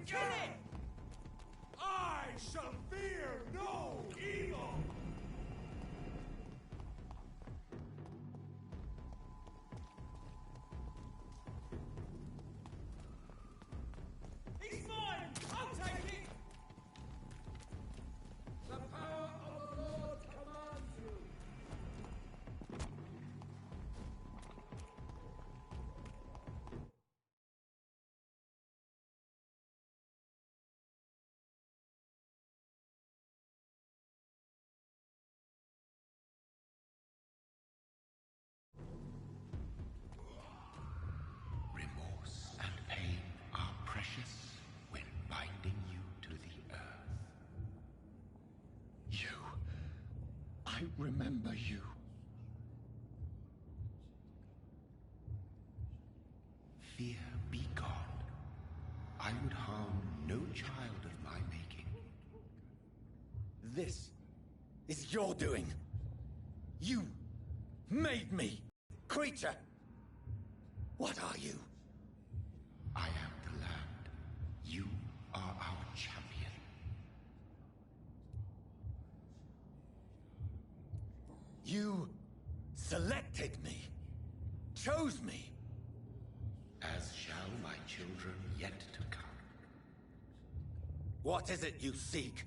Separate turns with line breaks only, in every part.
Kill it!
I shall fear no evil!
He's mine! I'll take it!
The power of the Lord commands you!
Remorse and pain are precious when binding you to the earth. You. I remember you. Fear be gone. I would harm no child of my making.
This is your doing. You made me, creature. What are you?
I am the land. You are our champion.
You selected me, chose me.
As shall my children yet to come.
What is it you seek?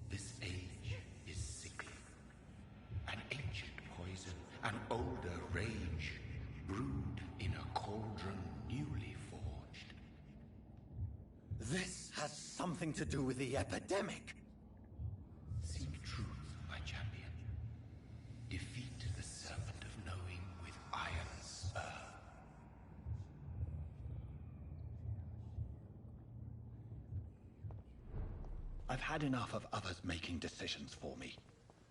This age is sickly. An ancient poison, an older rage, brewed in a cauldron newly forged.
This has something to do with the epidemic.
Seek truth, my champion. Defeat the serpent of knowing with iron spur.
I've had enough of others making decisions for me,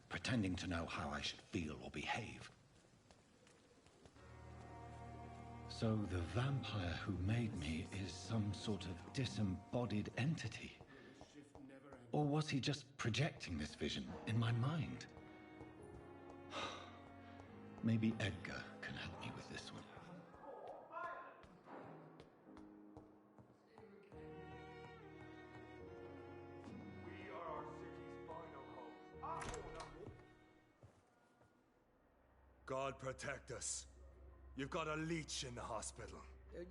pretending to know how I should feel or behave. So the vampire who made me is some sort of disembodied entity? Or was he just projecting this vision in my mind? Maybe Edgar can help me with this one.
We are our city's final hope. God protect us. You've got a leech in the hospital.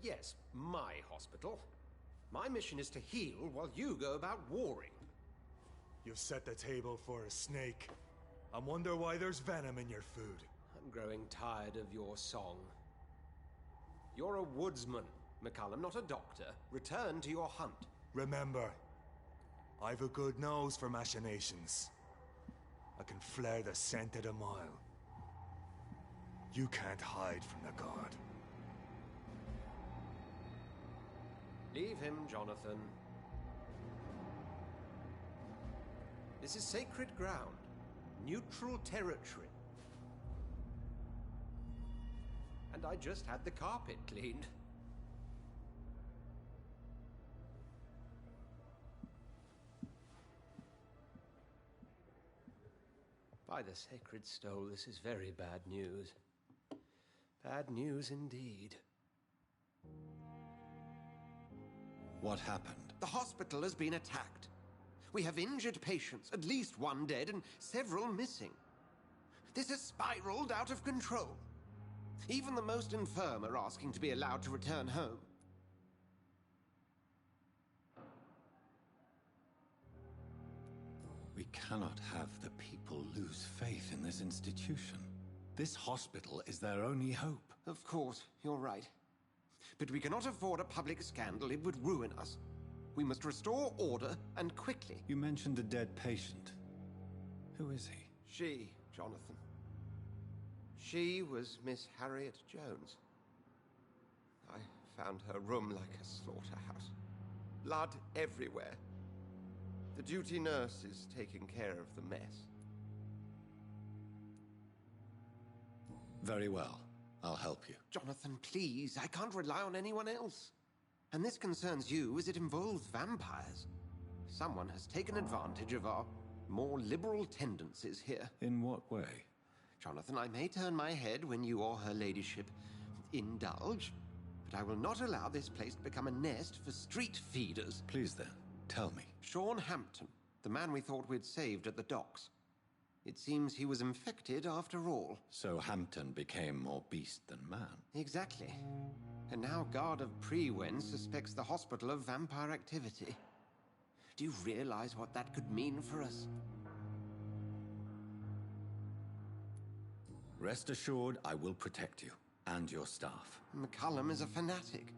Yes, my hospital. My mission is to heal while you go about warring.
You've set the table for a snake. I wonder why there's venom in your food.
I'm growing tired of your song. You're a woodsman, McCallum, not a doctor. Return to your hunt.
Remember, I've a good nose for machinations. I can flare the scent at a mile. You can't hide from the god.
Leave him, Jonathan. This is sacred ground. Neutral territory. And I just had the carpet cleaned. By the sacred stole, this is very bad news. Bad news indeed.
What happened?
The hospital has been attacked. We have injured patients, at least one dead and several missing. This has spiraled out of control. Even the most infirm are asking to be allowed to return home.
We cannot have the people lose faith in this institution. This hospital is their only hope.
Of course, you're right. But we cannot afford a public scandal. It would ruin us. We must restore order, and quickly.
You mentioned a dead patient. Who is he?
She, Jonathan. She was Miss Harriet Jones. I found her room like a slaughterhouse. Blood everywhere. The duty nurse is taking care of the mess.
Very well. I'll help you.
Jonathan, please. I can't rely on anyone else. And this concerns you as it involves vampires. Someone has taken advantage of our more liberal tendencies here.
In what way?
Jonathan, I may turn my head when you or her ladyship indulge, but I will not allow this place to become a nest for street feeders.
Please then, tell me.
Sean Hampton, the man we thought we'd saved at the docks. It seems he was infected after all.
So Hampton became more beast than man.
Exactly. And now Guard of Prewen suspects the hospital of vampire activity. Do you realize what that could mean for us?
Rest assured, I will protect you and your staff.
McCullum is a fanatic.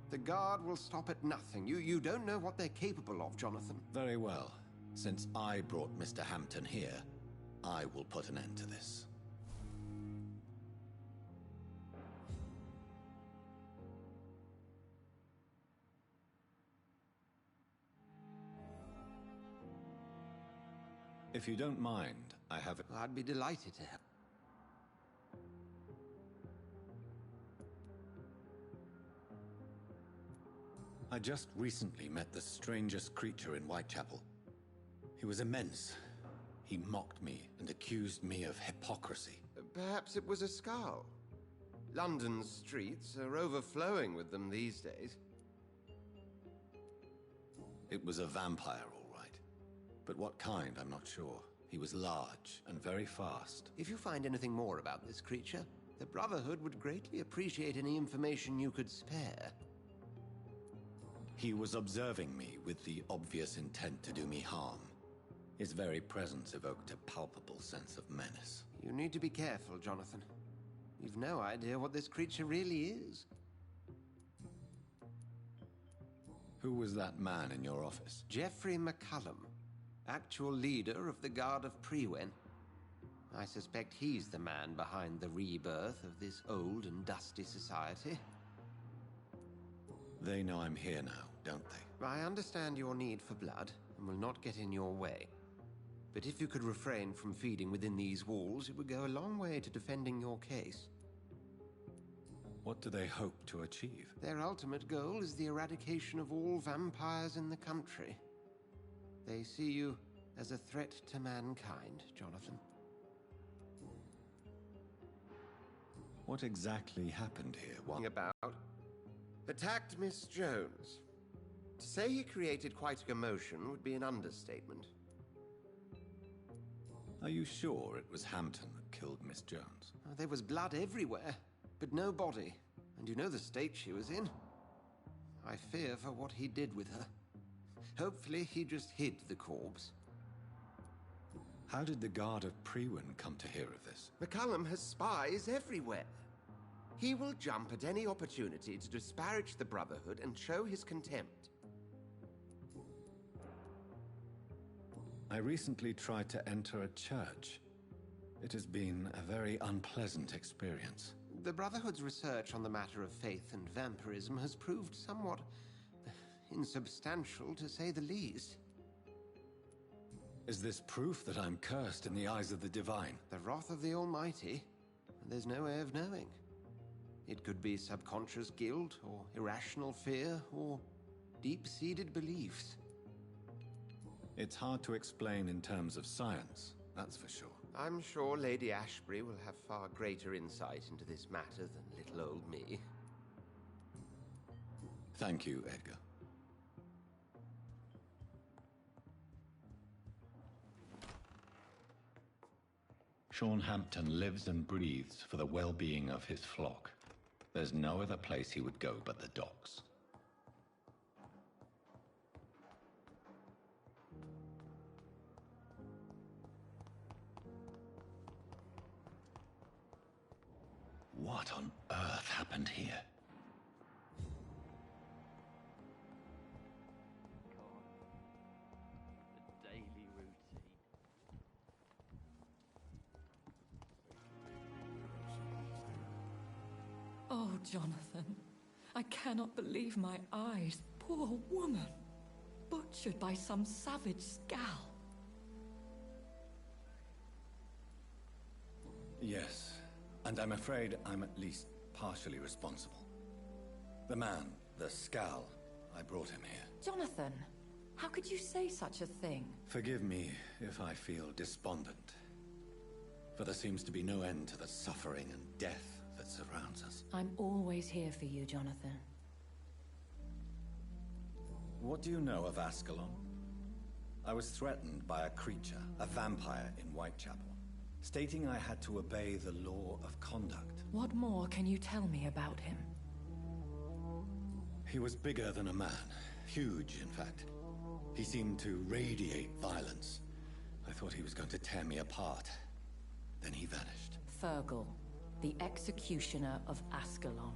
The Guard will stop at nothing. You don't know what they're capable of, Jonathan.
Very well. Since I brought Mr. Hampton here, I will put an end to this. If you don't mind, I have...
I'd be delighted to help.
I just recently met the strangest creature in Whitechapel. He was immense. He mocked me and accused me of hypocrisy.
Perhaps it was a skull. London's streets are overflowing with them these days.
It was a vampire, all right. But what kind, I'm not sure. He was large and very fast.
If you find anything more about this creature, the Brotherhood would greatly appreciate any information you could spare.
He was observing me with the obvious intent to do me harm. His very presence evoked a palpable sense of menace.
You need to be careful, Jonathan. You've no idea what this creature really is.
Who was that man in your office?
Geoffrey McCullum, actual leader of the Guard of Prewen. I suspect he's the man behind the rebirth of this old and dusty society.
They know I'm here now, don't they?
I understand your need for blood and will not get in your way. But if you could refrain from feeding within these walls, it would go a long way to defending your case.
What do they hope to achieve?
Their ultimate goal is the eradication of all vampires in the country. They see you as a threat to mankind, Jonathan.
What exactly happened here? What?
About attacked Miss Jones. To say he created quite a commotion would be an understatement.
Are you sure it was Hampton that killed Miss Jones?
There was blood everywhere, but no body. And you know the state she was in. I fear for what he did with her. Hopefully he just hid the corpse.
How did the Guard of Prewen come to hear of this?
McCullum has spies everywhere. He will jump at any opportunity to disparage the Brotherhood and show his contempt.
I recently tried to enter a church. It has been a very unpleasant experience.
The Brotherhood's research on the matter of faith and vampirism has proved somewhat insubstantial, to say the least.
Is this proof that I'm cursed in the eyes of the divine?
The wrath of the Almighty? There's no way of knowing. It could be subconscious guilt, or irrational fear, or deep-seated beliefs.
It's hard to explain in terms of science, that's for sure.
I'm sure Lady Ashbury will have far greater insight into this matter than little old me.
Thank you, Edgar. Sean Hampton lives and breathes for the well-being of his flock. There's no other place he would go but the docks. What on earth happened here?
The daily routine.
Oh, Jonathan, I cannot believe my eyes. Poor woman, butchered by some savage scowl.
Yes, and I'm afraid I'm at least partially responsible. The man, the Scowl, I brought him here.
Jonathan, how could you say such a thing?
Forgive me if I feel despondent, for there seems to be no end to the suffering and death that that surrounds us.
I'm always here for you, Jonathan.
What do you know of Ascalon? I was threatened by a creature, a vampire in Whitechapel, stating I had to obey the law of conduct.
What more can you tell me about him?
He was bigger than a man. Huge, in fact. He seemed to radiate violence. I thought he was going to tear me apart. Then he vanished.
Fergal, the executioner of Ascalon.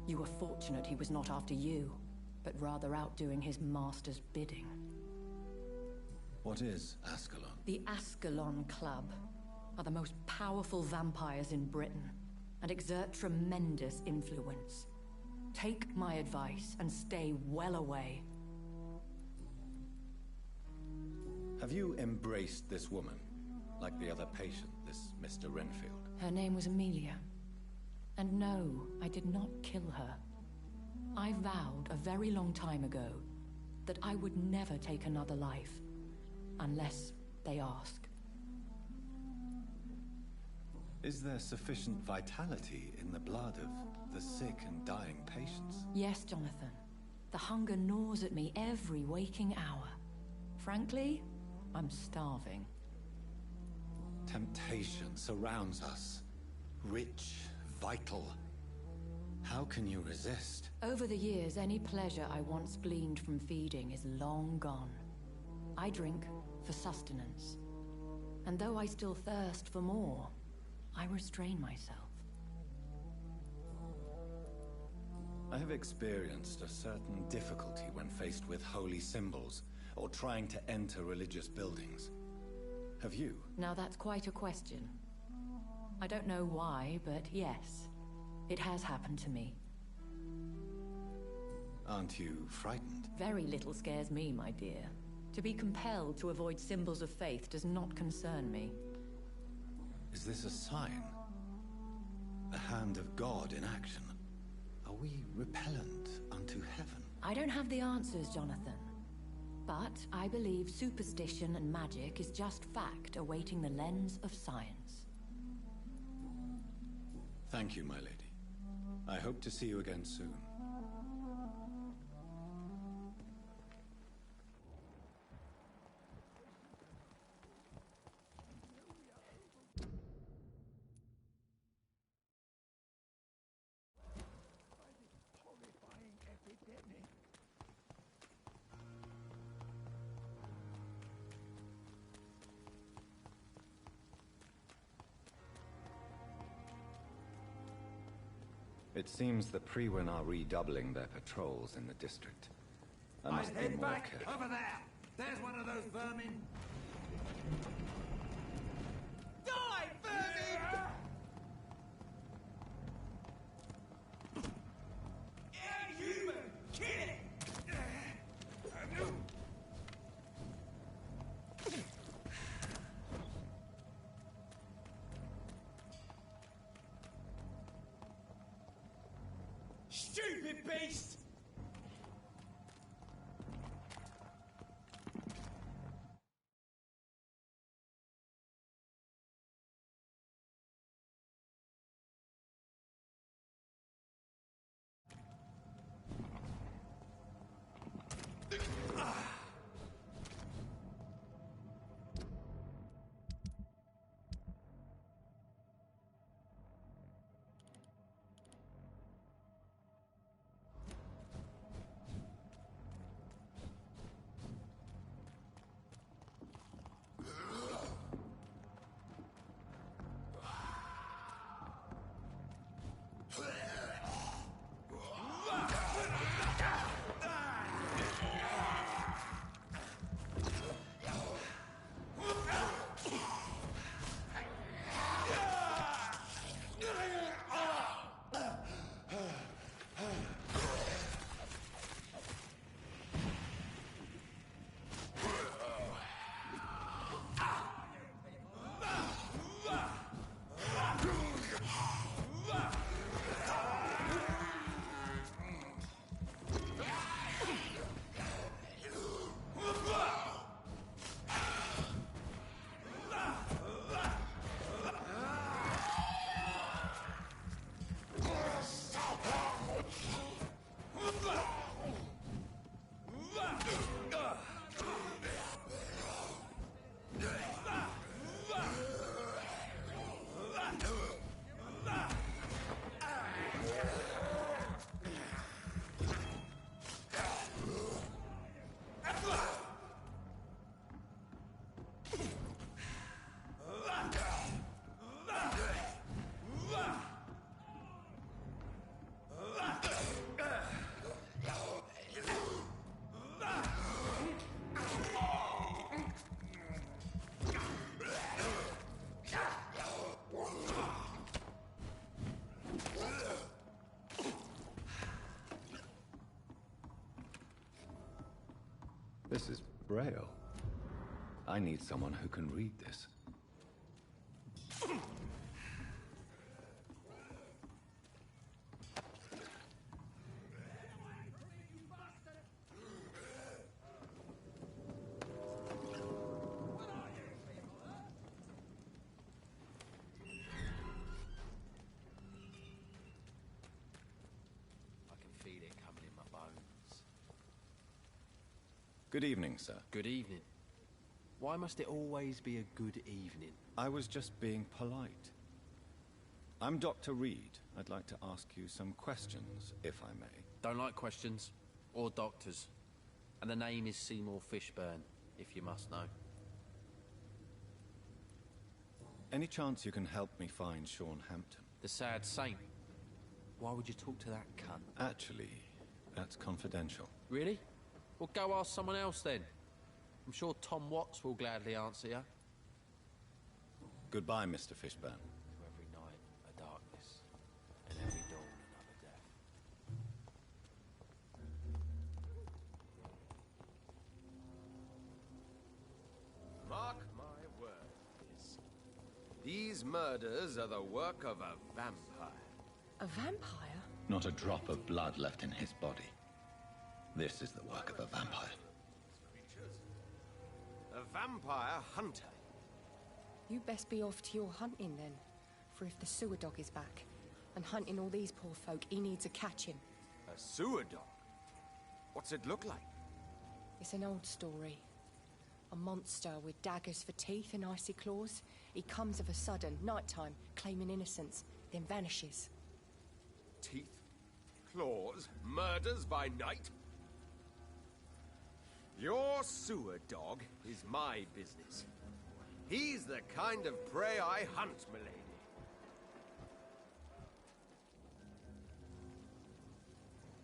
You were fortunate he was not after you, but rather out doing his master's bidding.
What is Ascalon?
The Ascalon Club are the most powerful vampires in Britain and exert tremendous influence. Take my advice and stay well away.
Have you embraced this woman, like the other patient, this Mr. Renfield?
Her name was Amelia. And no, I did not kill her. I vowed a very long time ago that I would never take another life, unless they ask.
Is there sufficient vitality in the blood of the sick and dying patients?
Yes, Jonathan. The hunger gnaws at me every waking hour. Frankly, I'm starving.
Temptation surrounds us. Rich, vital. How can you resist?
Over the years, any pleasure I once gleaned from feeding is long gone. I drink for sustenance. And though I still thirst for more, I restrain myself.
I have experienced a certain difficulty when faced with holy symbols or trying to enter religious buildings. Have you?
Now that's quite a question. I don't know why, but yes, it has happened to me.
Aren't you frightened?
Very little scares me, my dear. To be compelled to avoid symbols of faith does not concern me.
Is this a sign? A hand of God in action? Are we repellent unto heaven?
I don't have the answers, Jonathan. But I believe superstition and magic is just fact awaiting the lens of science.
Thank you, my lady. I hope to see you again soon. It seems the Priwen are redoubling their patrols in the district. I must be more careful.
Over there! There's one of those vermin! Die, vermin! Inhuman! Kill it! Stupid beast!
This is Braille. I need someone who can read this. Good evening, sir.
Good evening. Why must it always be a good evening?
I was just being polite. I'm Dr. Reed. I'd like to ask you some questions, if I may.
Don't like questions. Or doctors. And the name is Seymour Fishburne, if you must know.
Any chance you can help me find Sean Hampton?
The sad saint. Why would you talk to that cunt?
Actually, that's confidential.
Really? Well, go ask someone else then. I'm sure Tom Watts will gladly answer you.
Goodbye, Mr. Fishburne.
To every night a darkness, and every dawn another death.
Mark my words. These murders are the work of a vampire.
A vampire?
Not a drop of blood left in his body. This is the work of a vampire.
A vampire hunter.
You best be off to your hunting then. For if the sewer dog is back, and hunting all these poor folk, he needs a catching.
A sewer dog? What's it look like?
It's an old story. A monster with daggers for teeth and icy claws. He comes of a sudden, nighttime, claiming innocence, then vanishes.
Teeth? Claws? Murders by night? Your sewer dog is my business. He's the kind of prey I hunt, milady.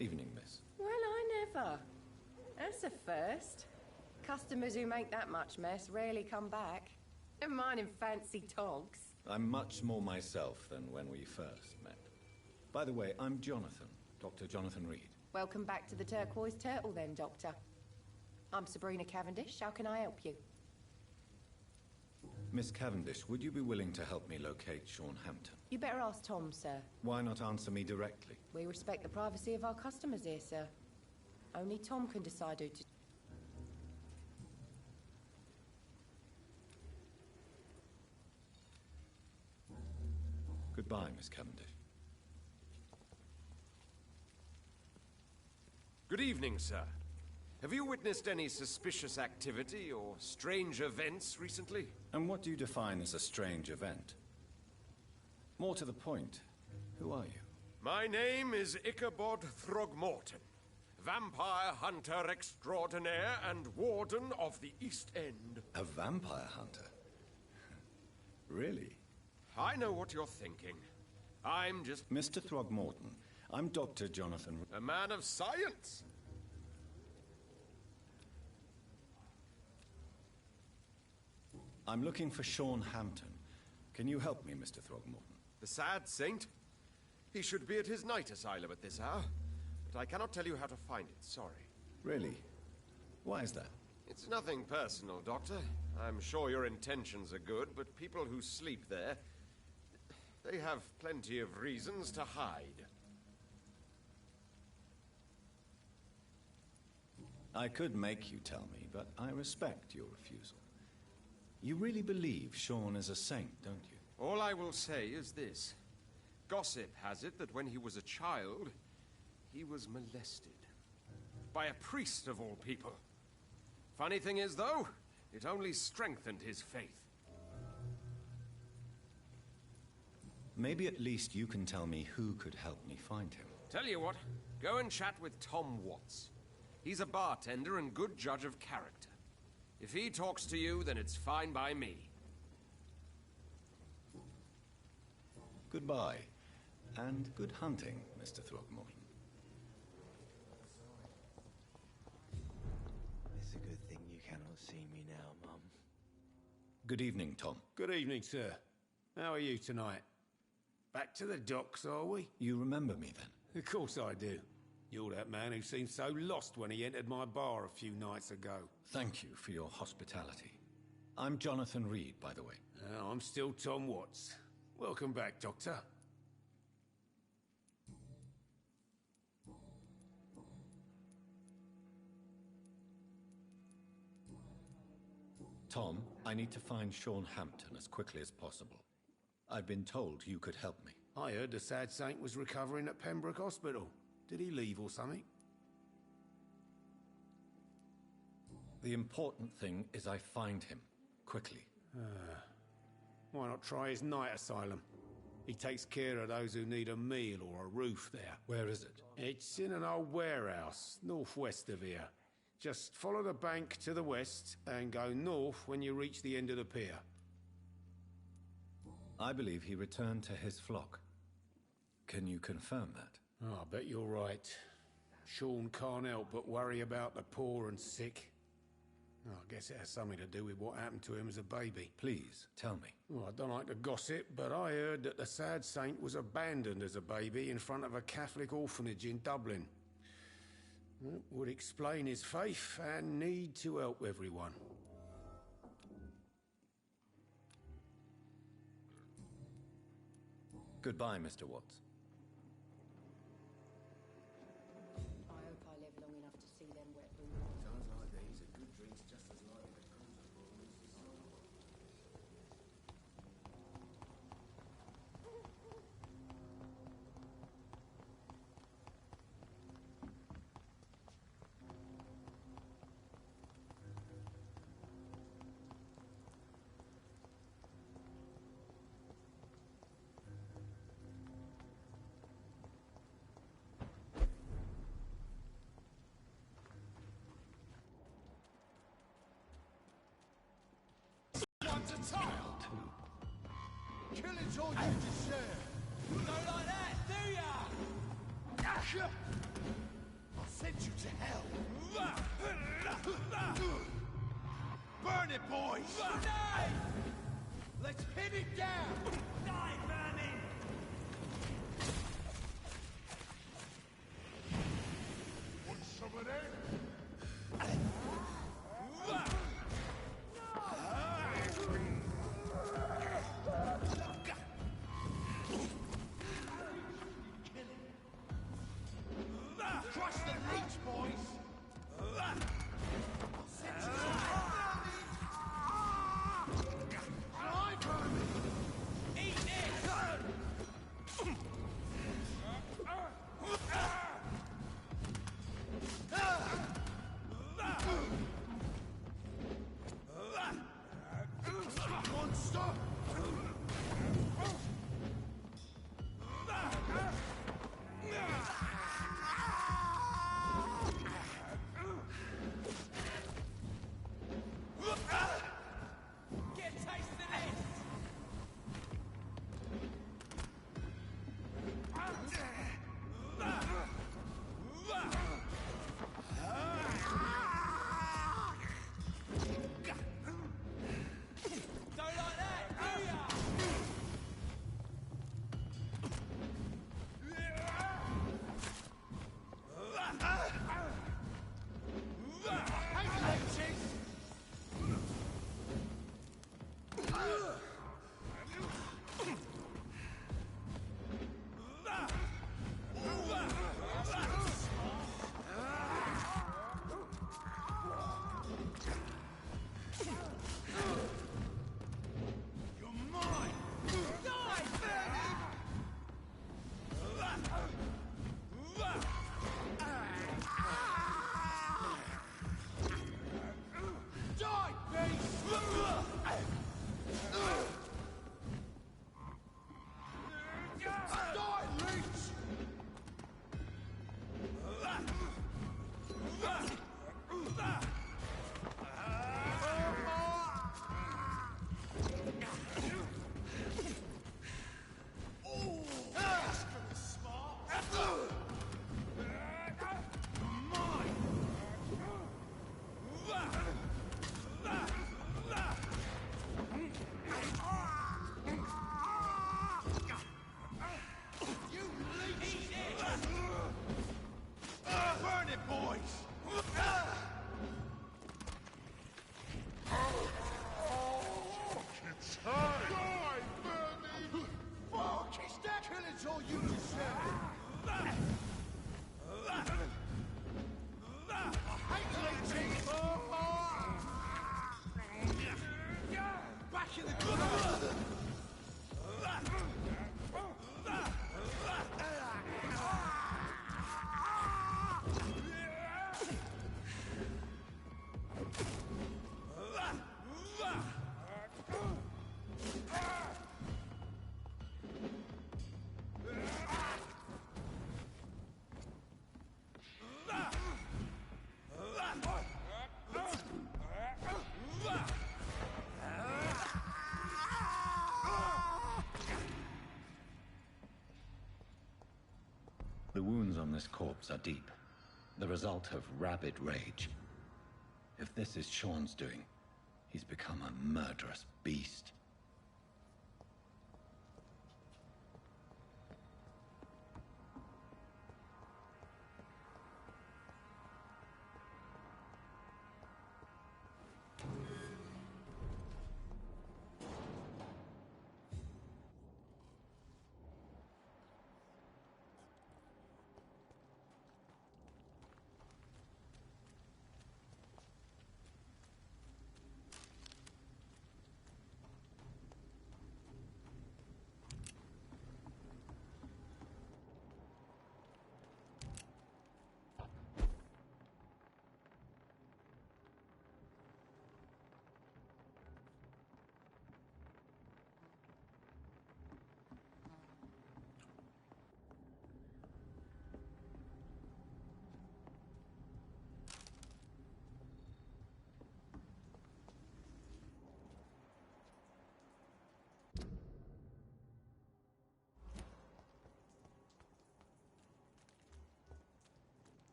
Evening, miss.
Well, I never. That's a first. Customers who make that much mess rarely come back. Never mind in fancy togs.
I'm much more myself than when we first met. By the way, I'm Jonathan, Dr. Jonathan Reed.
Welcome back to the Turquoise Turtle then, Doctor. I'm Sabrina Cavendish. How can I help you?
Miss Cavendish, would you be willing to help me locate Sean Hampton?
You better ask Tom, sir.
Why not answer me directly?
We respect the privacy of our customers here, sir. Only Tom can decide who to...
Goodbye, Miss Cavendish.
Good evening, sir. Have you witnessed any suspicious activity or strange events recently?
And what do you define as a strange event? More to the point, who are you?
My name is Ichabod Throgmorton, vampire hunter extraordinaire and warden of the East End.
A vampire hunter? Really?
I know what you're thinking. I'm just...
Mr. Throgmorton, I'm Dr. Jonathan...
a man of science.
I'm looking for Sean Hampton. Can you help me, Mr. Throgmorton?
The sad saint? He should be at his night asylum at this hour, but I cannot tell you how to find it, sorry.
Really? Why is that?
It's nothing personal, Doctor. I'm sure your intentions are good, but people who sleep there, they have plenty of reasons to hide.
I could make you tell me, but I respect your refusal. You really believe Sean is a saint, don't you?
All I will say is this. Gossip has it that when he was a child, he was molested. By a priest of all people. Funny thing is, though, it only strengthened his faith.
Maybe at least you can tell me who could help me find him.
Tell you what, go and chat with Tom Watts. He's a bartender and good judge of character. If he talks to you, then it's fine by me.
Goodbye, and good hunting, Mr. Throgmorton.
It's a good thing you cannot see me now, Mum.
Good evening, Tom.
Good evening, sir. How are you tonight? Back to the docks, are we?
You remember me, then?
Of course I do. You're that man who seemed so lost when he entered my bar a few nights ago.
Thank you for your hospitality. I'm Jonathan Reed, by the way.
I'm still Tom Watts. Welcome back, Doctor.
Tom, I need to find Sean Hampton as quickly as possible. I've been told you could help me.
I heard the sad saint was recovering at Pembroke Hospital. Did he leave or something?
The important thing is I find him, quickly.
Why not try his night asylum? He takes care of those who need a meal or a roof there.
Where is it?
It's in an old warehouse, northwest of here. Just follow the bank to the west and go north when you reach the end of the pier.
I believe he returned to his flock. Can you confirm that?
Oh, I bet you're right. Sean can't help but worry about the poor and sick. Oh, I guess it has something to do with what happened to him as a baby.
Please, tell me.
Well, I don't like to gossip, but I heard that the sad saint was abandoned as a baby in front of a Catholic orphanage in Dublin. That would explain his faith and need to help everyone.
Goodbye, Mr. Watts.
I hope I live long enough to see them wet boots.
Times like these, a good drink's just as likely to cause a problem as the sun.
Child, too. Killing's all you deserve. You don't like that, do ya? I'll send you to hell. Burn it, boys! Let's pin it down! Die, vermin! Want some of that? Crush the leech, boys! I'll send you to hell! Die, vermin! Eat this! Monster!
on this corpse are deep. The result of rabid rage. If this is Sean's doing, he's become a murderous beast.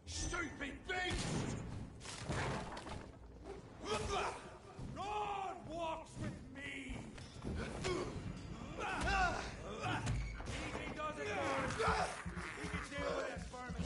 Stupid beast! God walks with me! Easy does it, Lord. We can deal with this vermin.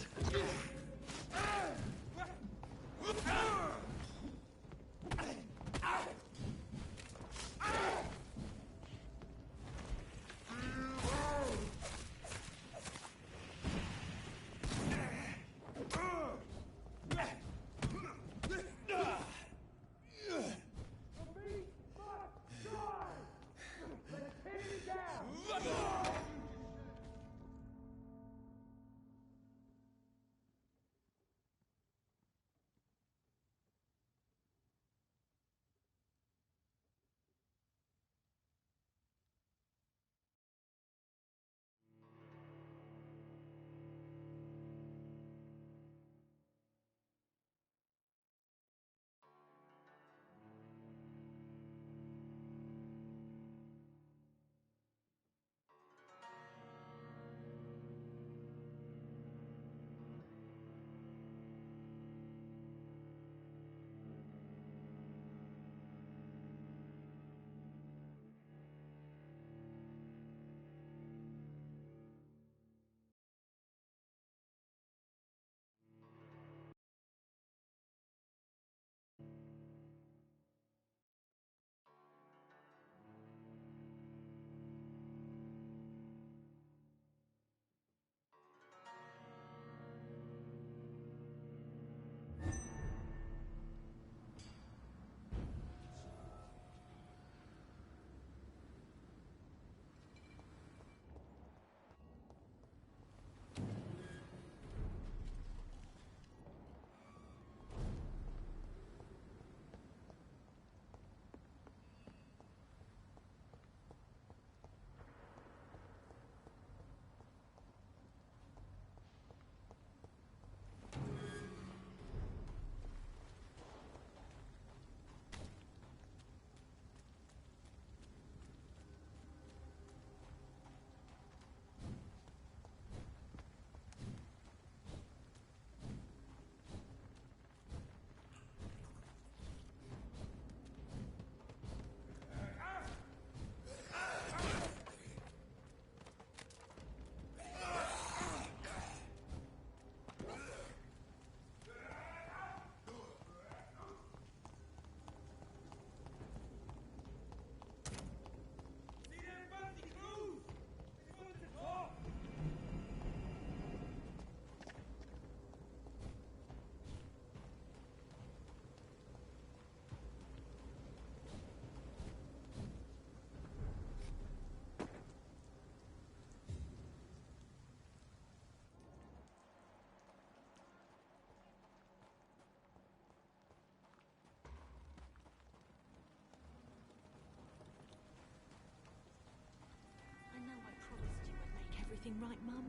Everything right, Mum?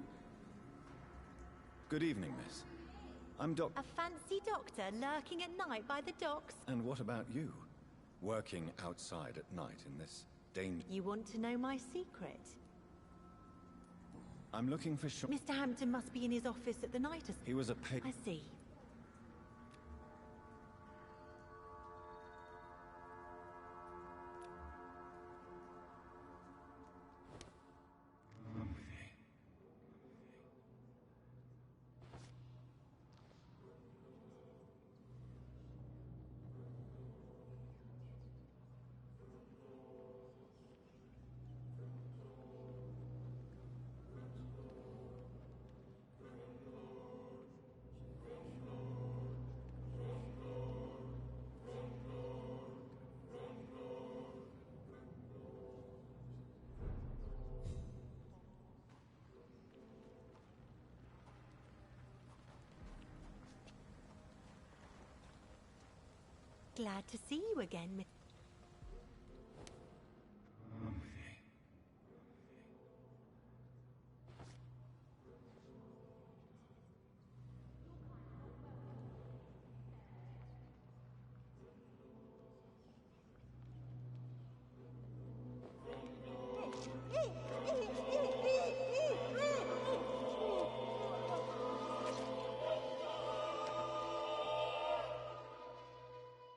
Good evening, miss. I'm
A fancy doctor lurking at night by the docks?
And what about you? Working outside at night in this danger...
You want to know my secret?
I'm looking for Sean.
Mr. Hampton must be in his office at the night.
He was a pig.
I see. Glad to see you again, Miss.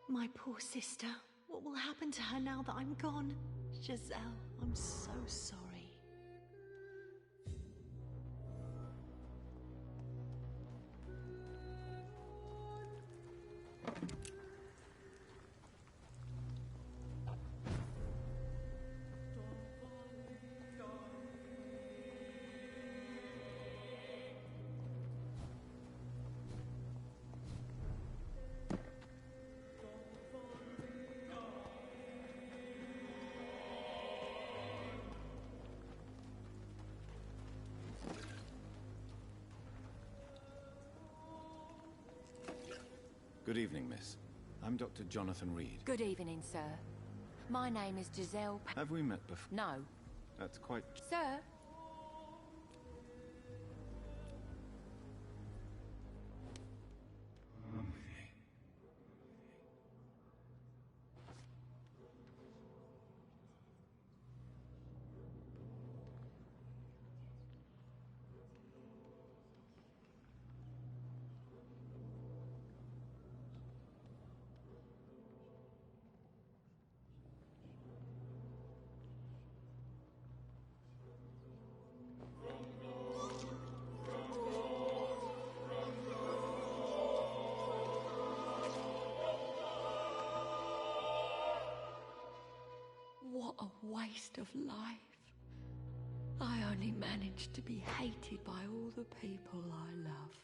My poor sister. What will happen to her now that I'm gone? Giselle, I'm so sorry.
Good evening, miss. I'm Dr. Jonathan Reed.
Good evening, sir. My name is Giselle.
Have we met before?
No.
That's quite...
Sir? What a waste of life. I only managed to be hated by all the people I loved.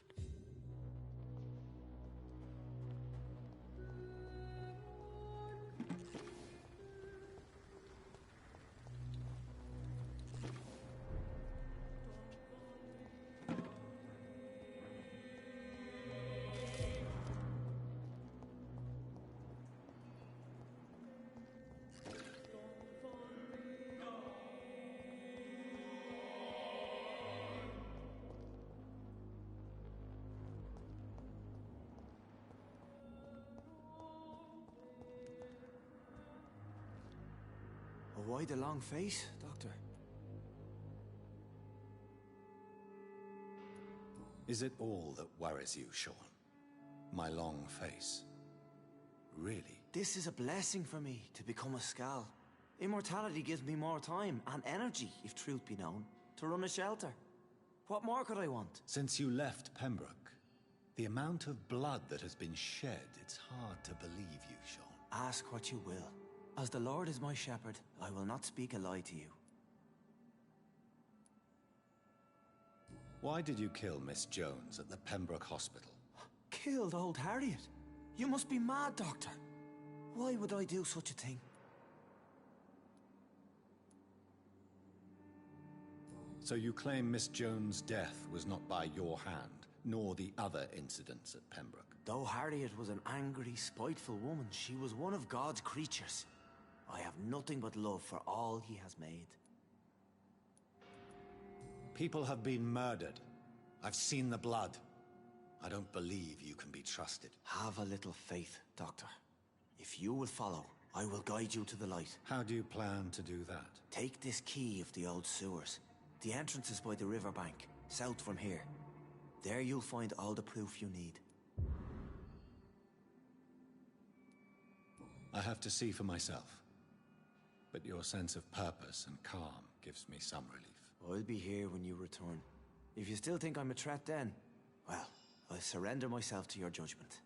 Why the long face, Doctor?
Is it all that worries you, Sean? My long face? Really?
This is a blessing for me, to become a Skal. Immortality gives me more time and energy, if truth be known, to run a shelter. What more could I want?
Since you left Pembroke, the amount of blood that has been shed, it's hard to believe you, Sean.
Ask what you will. As the Lord is my shepherd, I will not speak a lie to you.
Why did you kill Miss Jones at the Pembroke Hospital?
Killed old Harriet? You must be mad, Doctor. Why would I do such a thing?
So you claim Miss Jones' death was not by your hand, nor the other incidents at Pembroke?
Though Harriet was an angry, spiteful woman, she was one of God's creatures. I have nothing but love for all he has made.
People have been murdered. I've seen the blood. I don't believe you can be trusted.
Have a little faith, Doctor. If you will follow, I will guide you to the light.
How do you plan to do that?
Take this key of the old sewers. The entrance is by the riverbank, south from here. There you'll find all the proof you need.
I have to see for myself. But your sense of purpose and calm gives me some relief.
I'll be here when you return. If you still think I'm a threat then, well, I'll surrender myself to your judgment.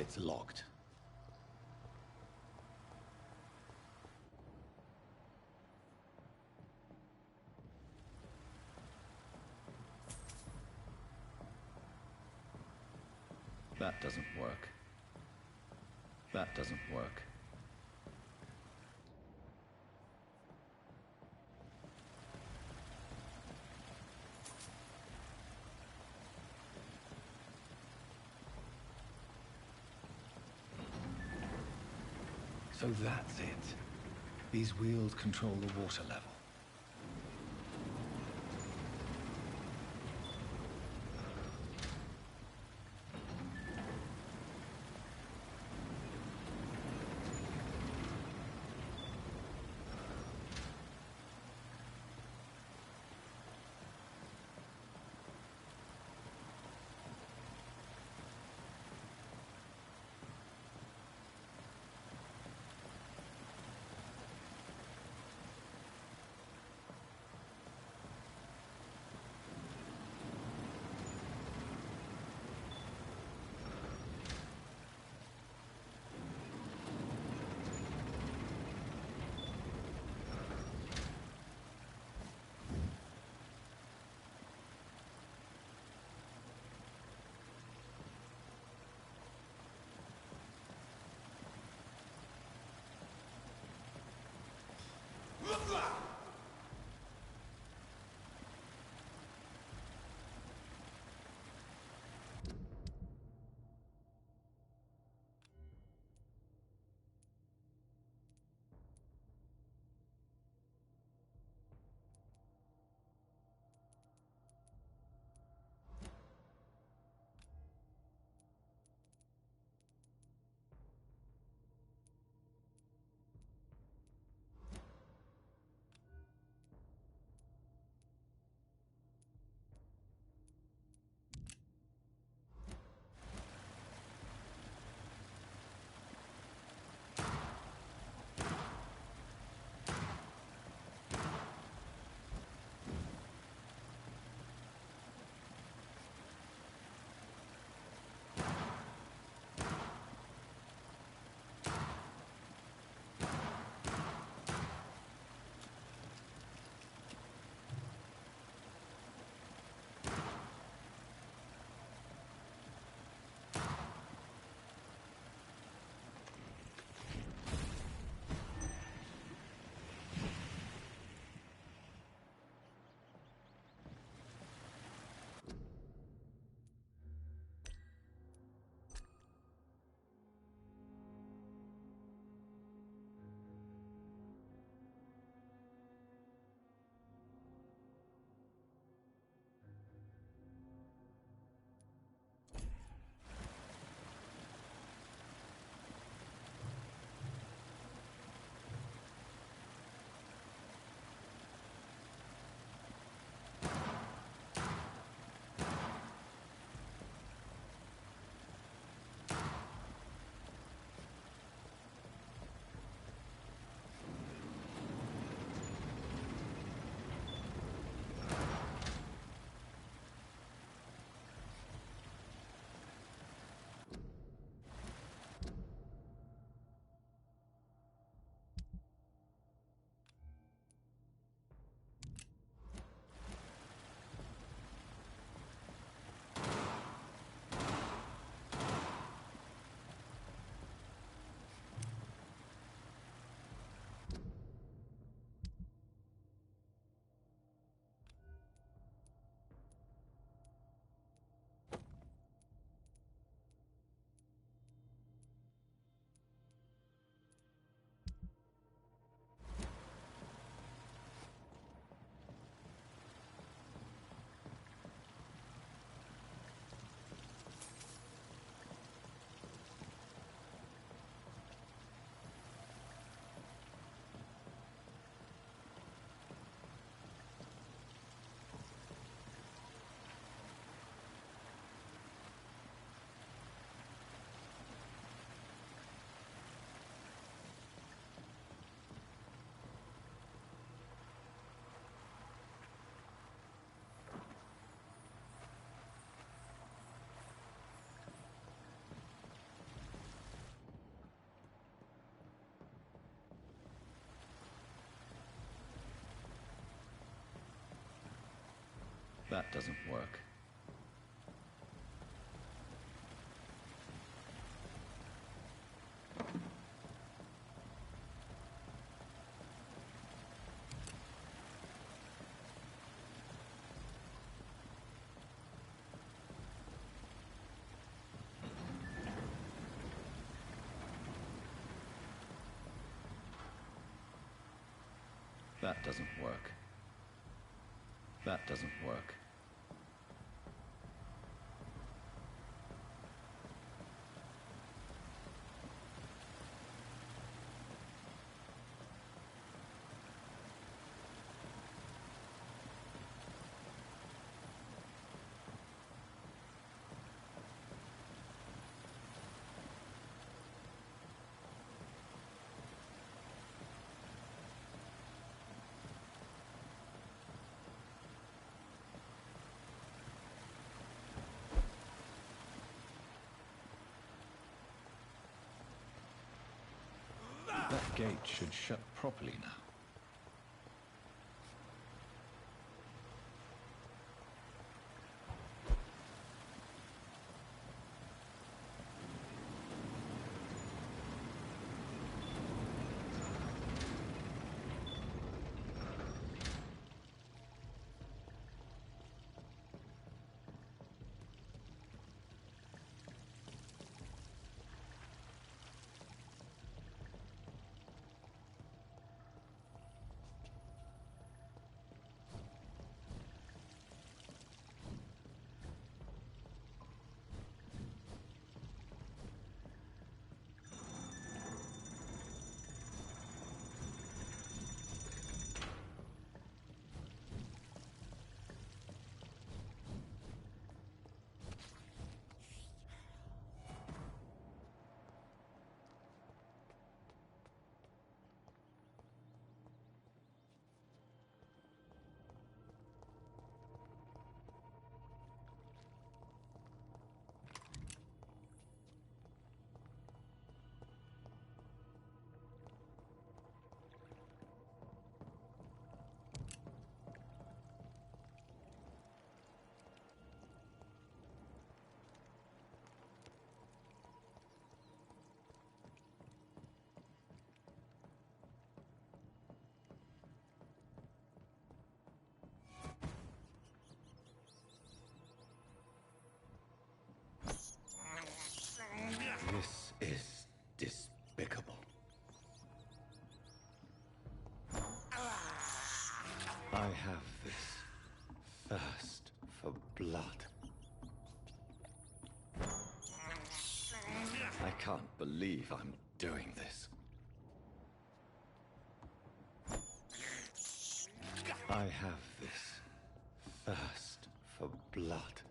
It's locked. That doesn't work. That doesn't work. So that's it. These wheels control the water level. That doesn't work. That doesn't work. That doesn't work. That gate should shut properly now. This is despicable. I have this thirst for blood. I can't believe I'm doing this. I have this thirst for blood.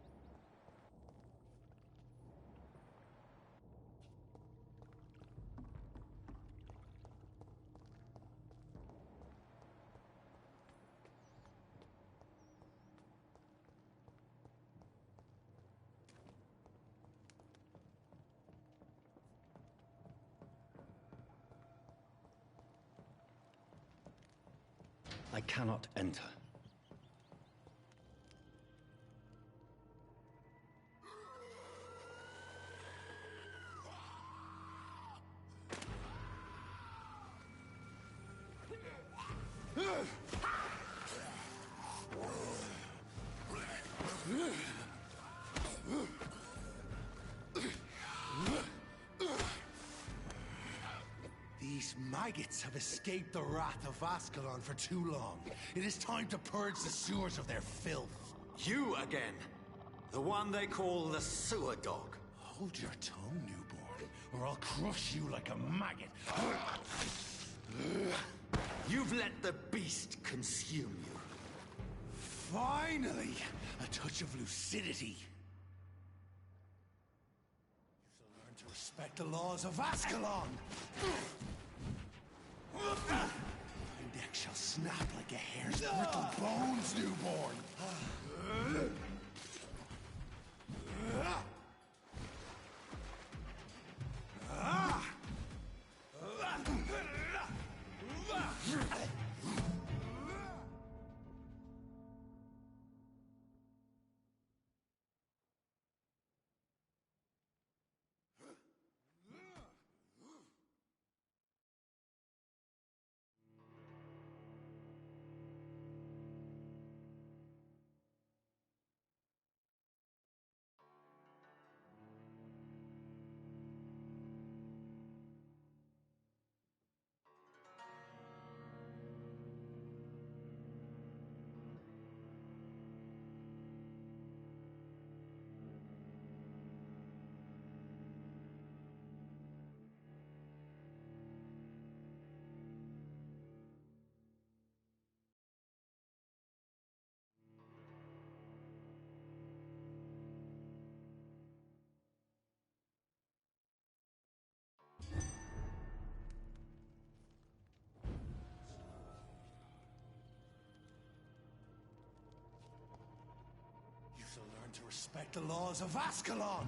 I cannot enter.
These maggots have escaped the wrath of Ascalon for too long. It is time to purge the sewers of their filth.
You again! The one they call the sewer dog.
Hold your tongue, newborn, or I'll crush you like a maggot.
You've let the beast consume you.
Finally! A touch of lucidity. You shall learn to respect the laws of Ascalon! Thy neck shall snap like a hare's brittle bones, newborn! learn to respect the laws of Ascalon!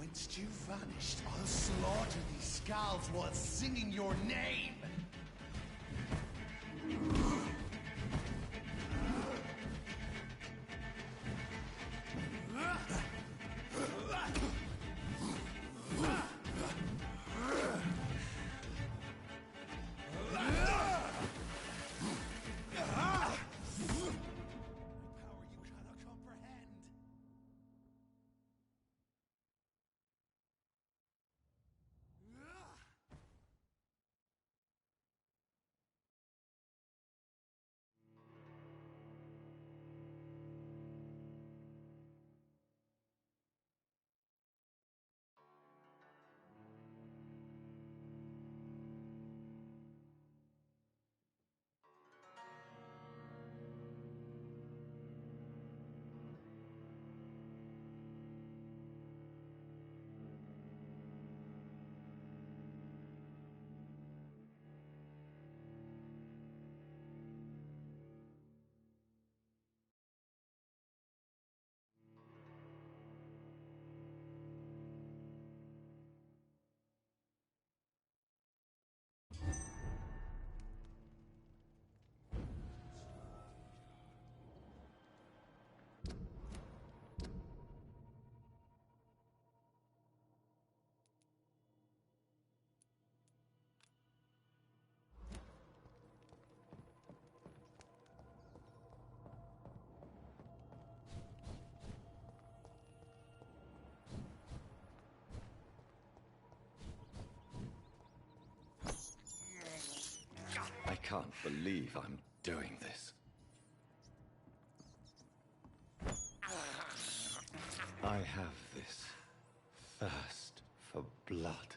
Whence you vanished, I'll slaughter these scalds while singing your name!
I can't believe I'm doing this. I have this thirst for blood.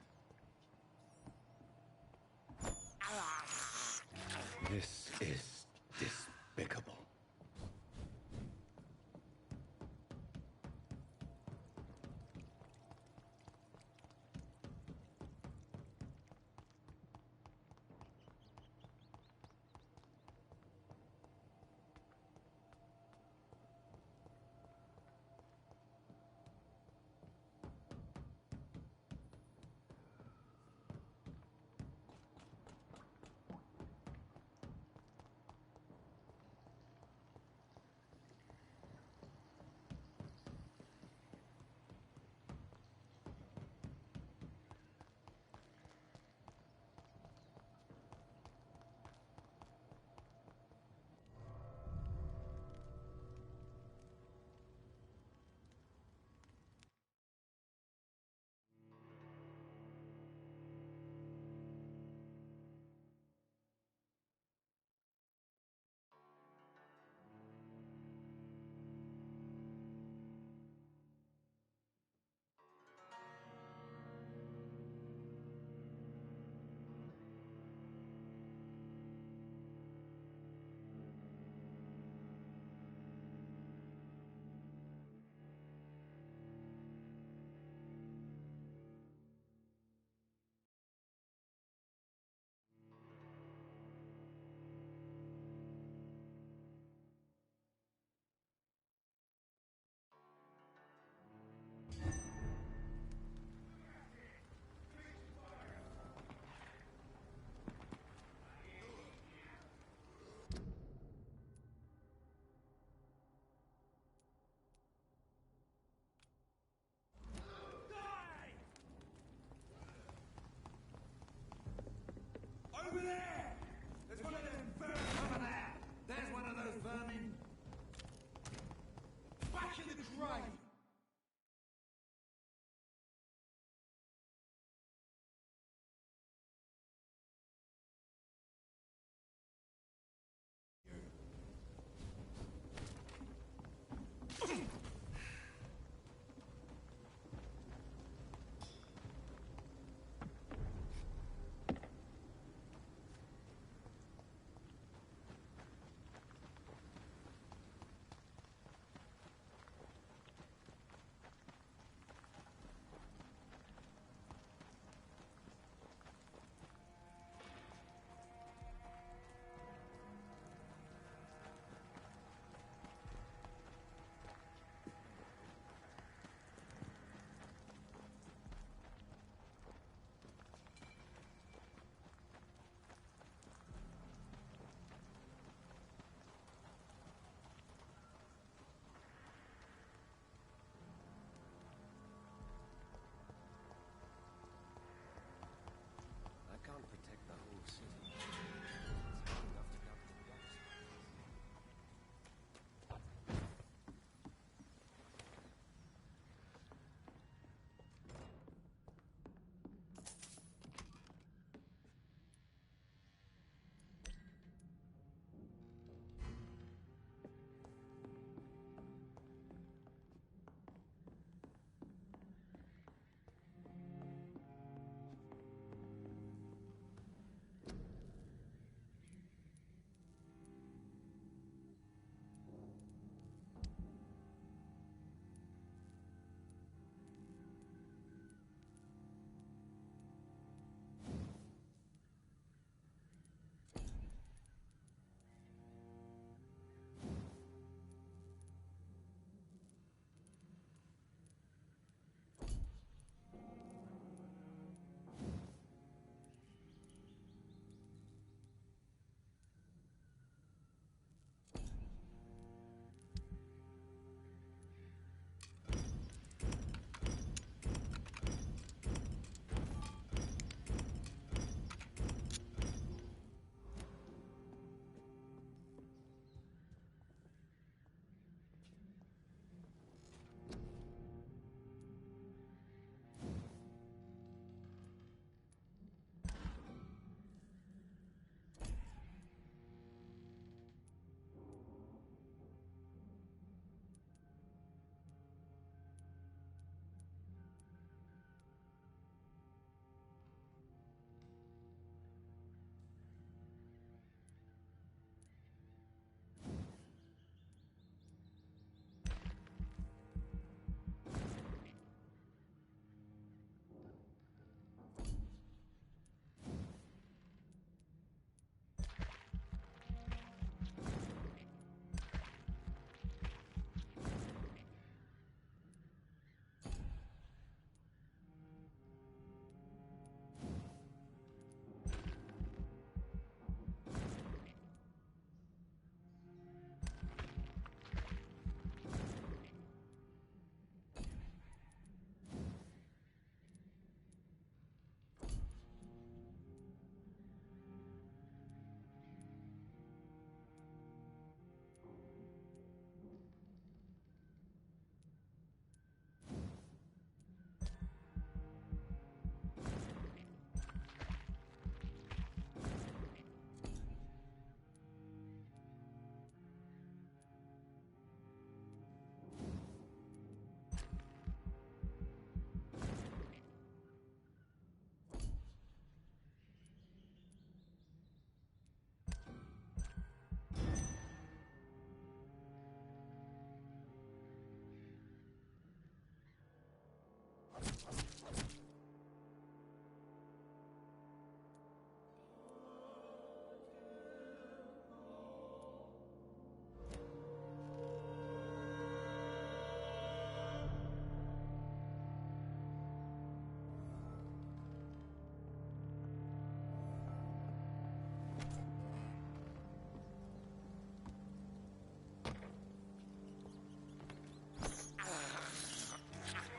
This is despicable.
right!
I can't protect the whole city. It's hard enough to cover the blocks.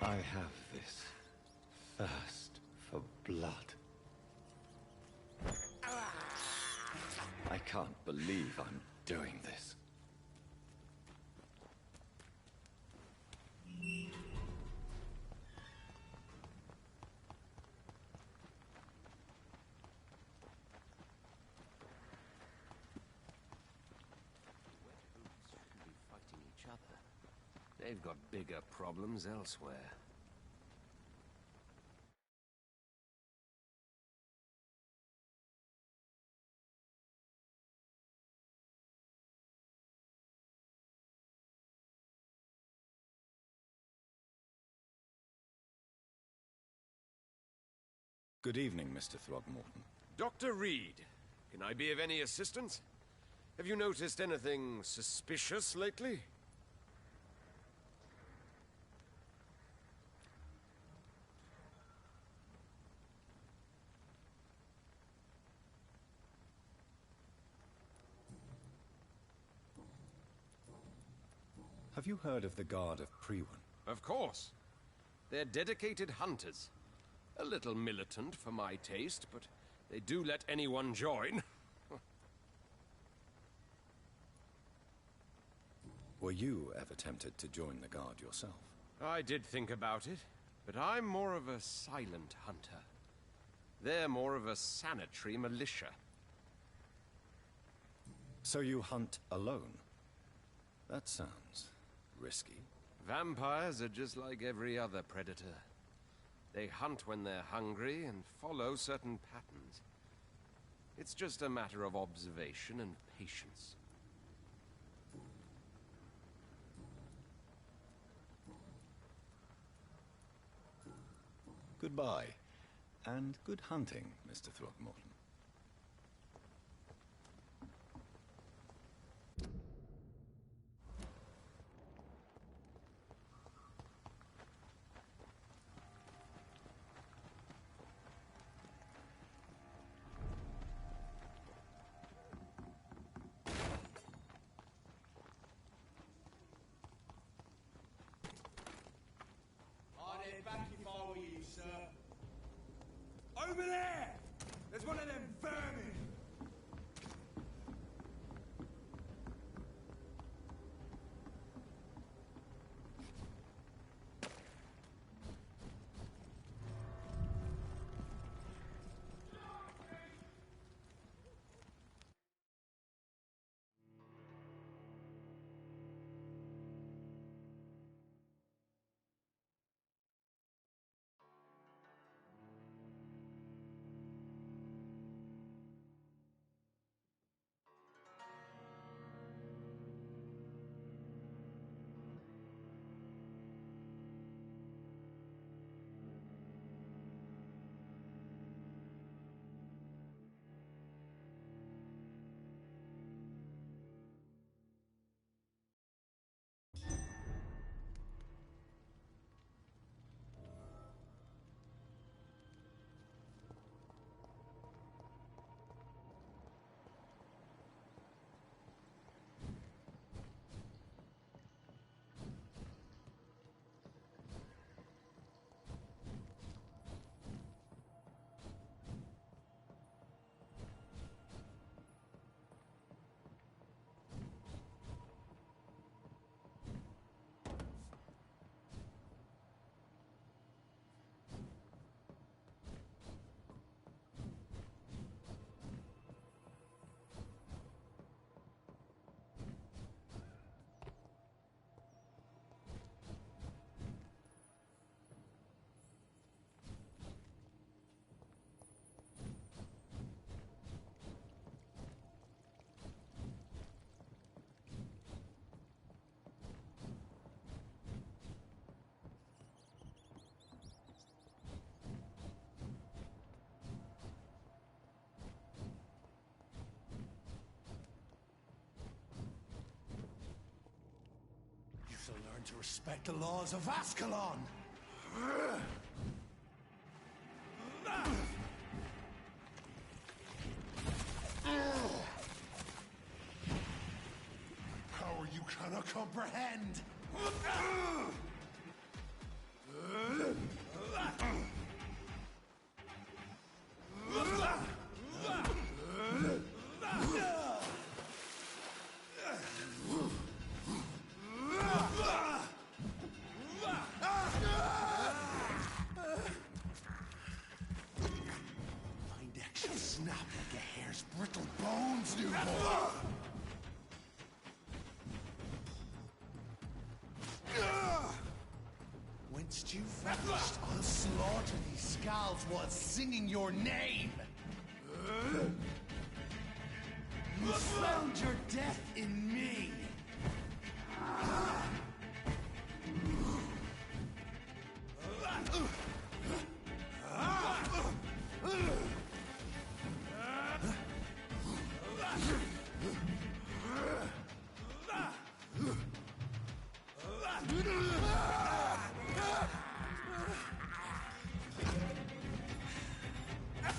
I have this thirst for blood. I can't believe I'm doing this.
other. They've got bigger problems elsewhere.
Good evening, Mr. Throgmorton.
Dr. Reed, can I be of any assistance? Have you noticed anything suspicious lately?
Have you heard of the Guard of Priwen?
Of course. They're dedicated hunters. A little militant for my taste, but they do let anyone join.
Were you ever tempted to join the Guard yourself?
I did think about it, but I'm more of a silent hunter. They're more of a sanitary militia.
So you hunt alone? That sounds risky.
Vampires are just like every other predator. They hunt when they're hungry and follow certain patterns. It's just a matter of observation and patience.
Goodbye, and good hunting, Mr. Throgmorton.
Over there! There's one of them vermin!
You shall learn to respect the laws of Ascalon! Power you cannot comprehend! My neck shall snap like a hare's brittle bones, new boy! Once you've vanished, I'll slaughter these skulls while singing your name! You found your death in me!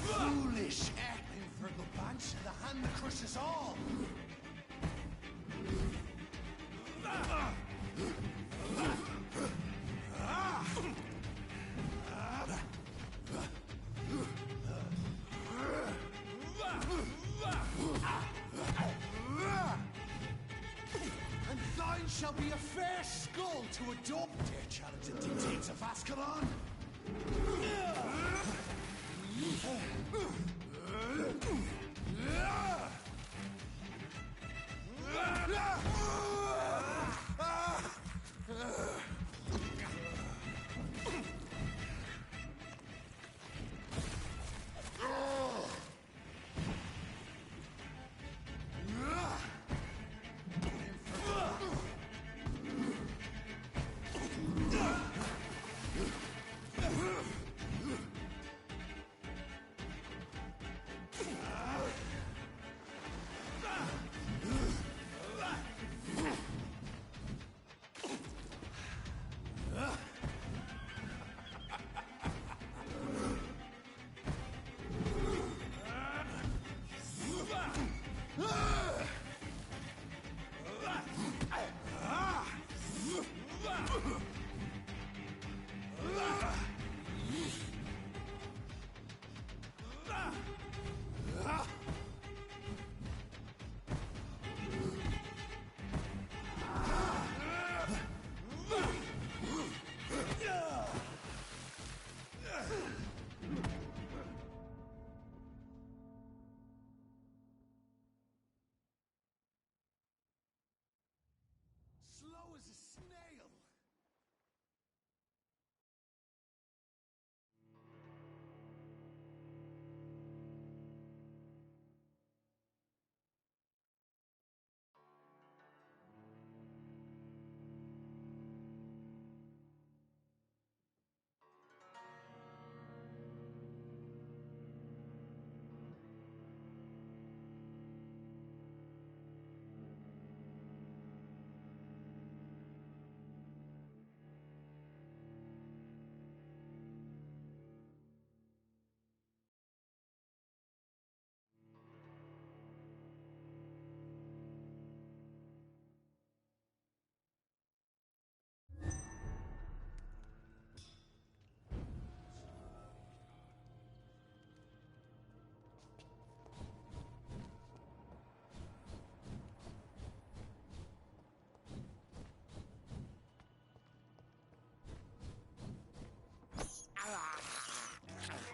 Foolish acting for the bunch, the hand that crushes all! And thine shall be a fair skull to adopt, dare challenge the dictates of Ascalon! Slow as a snail!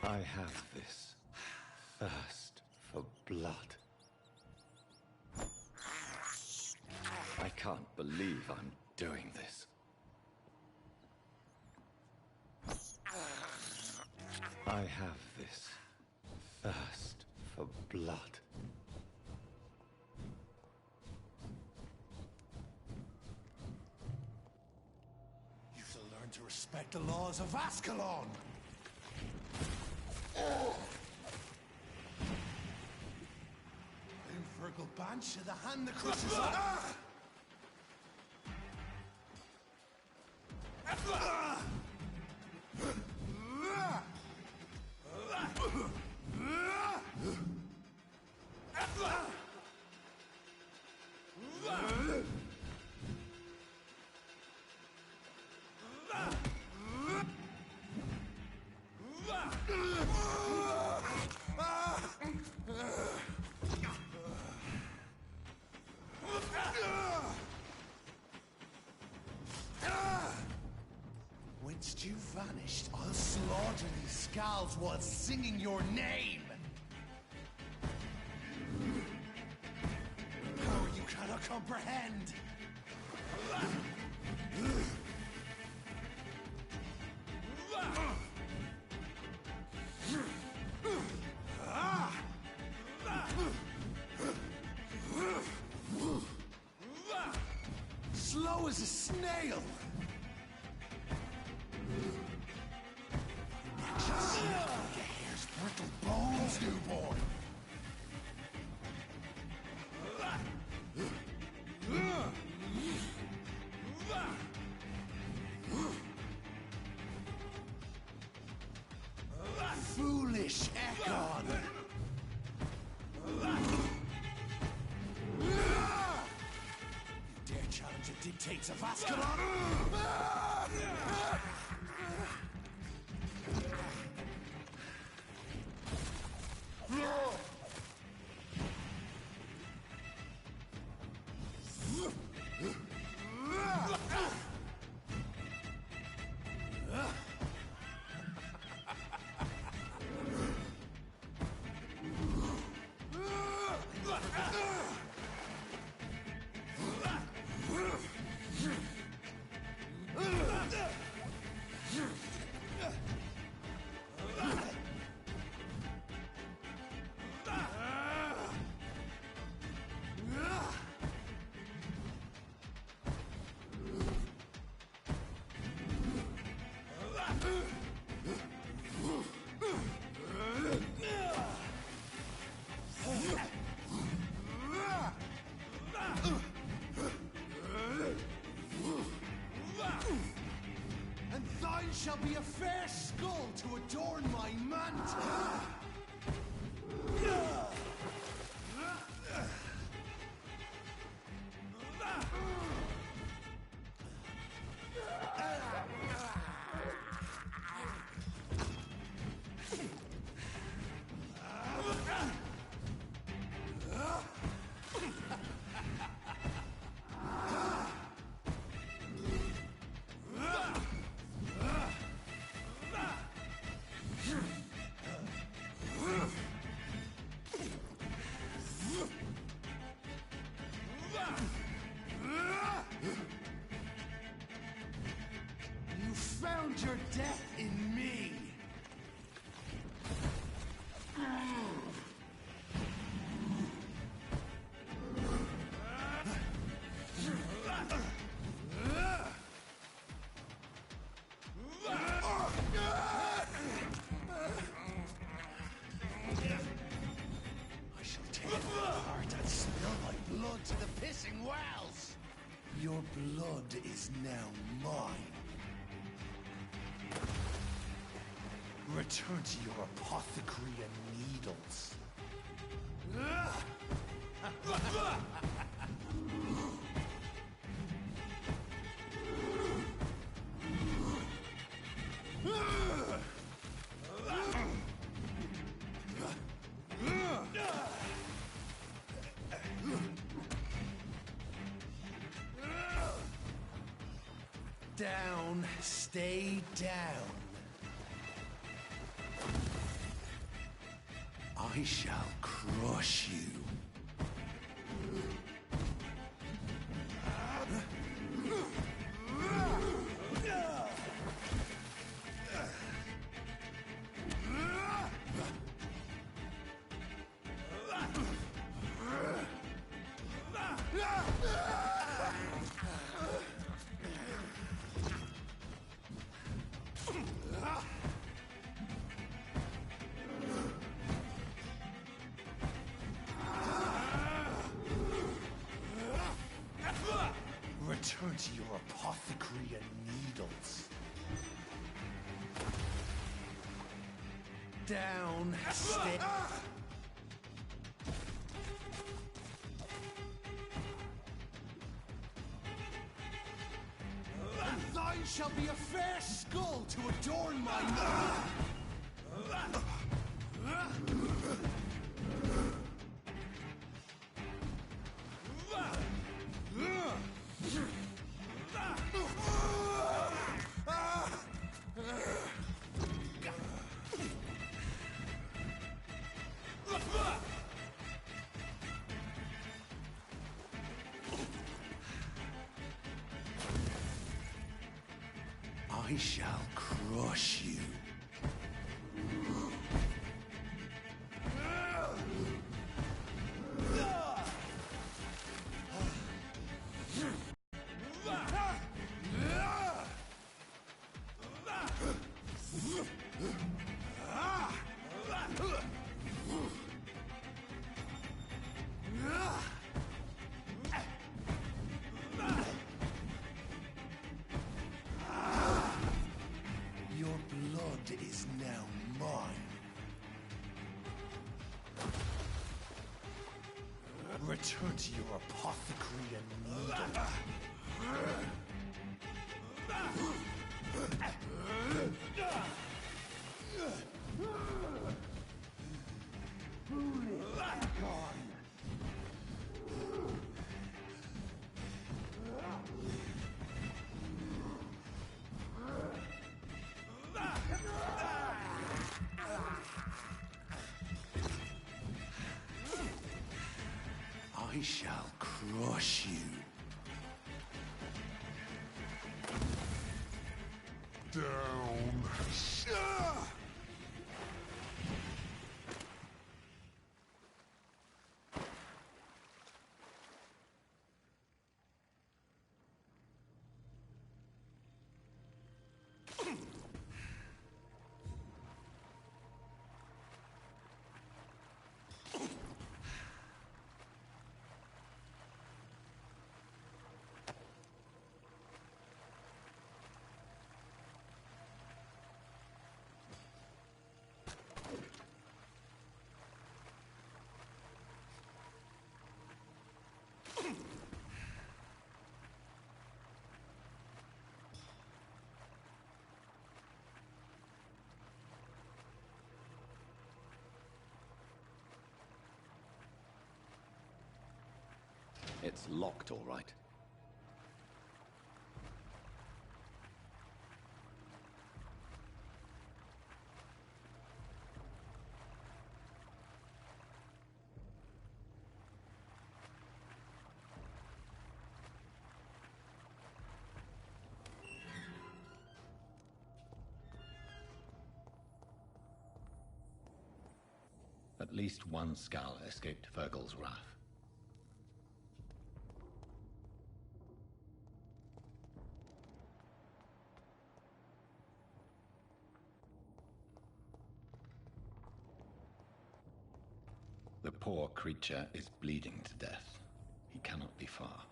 I have this thirst for blood. I can't believe I'm doing this. I have this thirst for blood.
You shall learn to respect the laws of Ascalon! Infergal Banshee, the hand that crushes up! Once you've vanished, I'll slaughter these skulls while singing your name! Power you cannot comprehend! fail! Just see if I get hair's brittle bones, newborn! Foolish Ekon! You dare challenge the dictates of Ascalon? And thine shall be a fair skull to adorn my mantle! You found your death in me! I shall take it apart and spill my blood to the pissing wells! Your blood is now mine. Return to your apothecary and needles. Down, stay down. I shall crush you. Return to your apothecary and needles. Down, stay. And thine shall be a fair skull to adorn my I shall crush you. Return to your apothecary and needle. I shall crush you. Down.
It's locked, all right. At least one Skal escaped Fergal's wrath. The poor creature is bleeding to death. He cannot be far.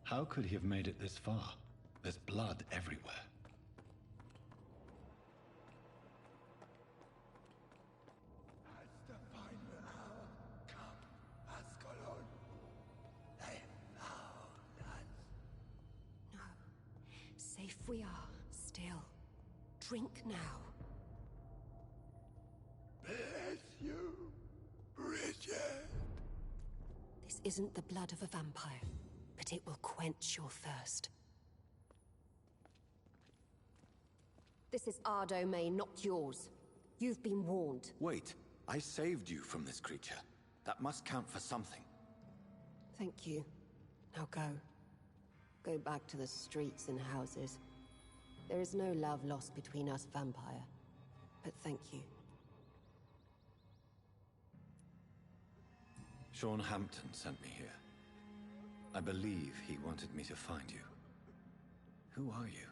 How could he have made it this far? There's blood everywhere.
No. Safe we are, still. Drink now.
Bless you, Bridget.
This isn't the blood of a vampire, but it will quench your thirst. This is our domain, not yours. You've been warned.
Wait, I saved you from this creature. That must count for something.
Thank you. Now go. Go back to the streets and houses. There is no love lost between us, Vampire. But thank you.
Sean Hampton sent me here. I believe he wanted me to find you. Who are you?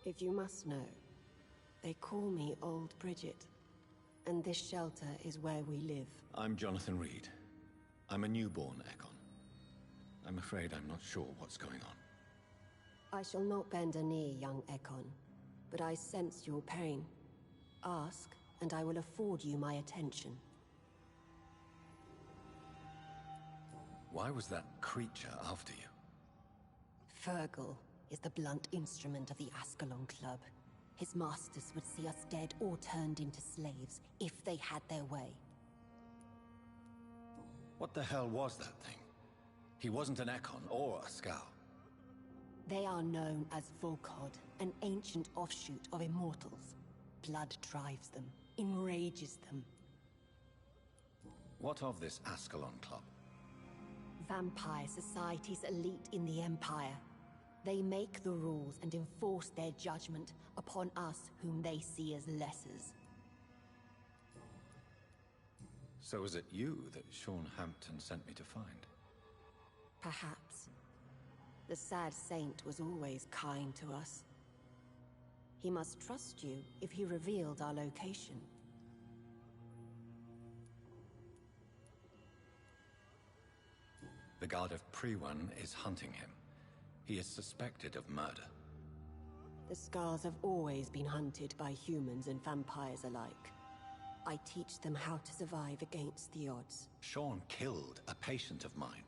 If you must know, they call me Old Bridget. And this shelter is where we live.
I'm Jonathan Reed. I'm a newborn Ekon. I'm afraid I'm not sure what's going on.
I shall not bend a knee, young Ekon. But I sense your pain. Ask, and I will afford you my attention.
Why was that creature after you?
Fergal is the blunt instrument of the Ascalon Club. His masters would see us dead or turned into slaves, if they had their way.
What the hell was that thing? He wasn't an Ekon or a Skal.
They are known as Volkod, an ancient offshoot of Immortals. Blood drives them, enrages them.
What of this Ascalon Club?
Vampire society's elite in the Empire. They make the rules and enforce their judgment upon us whom they see as lessers.
So was it you that Sean Hampton sent me to find?
Perhaps. The sad saint was always kind to us. He must trust you if he revealed our location.
The guard of Prewan is hunting him. He is suspected of murder.
The Scars have always been hunted by humans and vampires alike. I teach them how to survive against the odds.
Sean killed a patient of mine.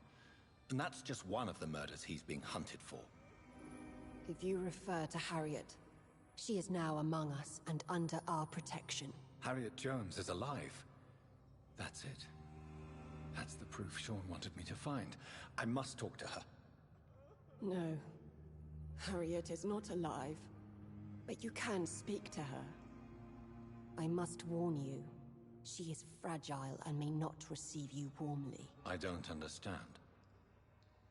And that's just one of the murders he's being hunted for.
If you refer to Harriet, she is now among us and under our protection.
Harriet Jones is alive. That's it. That's the proof Sean wanted me to find. I must talk to her.
No. Harriet is not alive. But you can speak to her. I must warn you. She is fragile and may not receive you warmly.
I don't understand.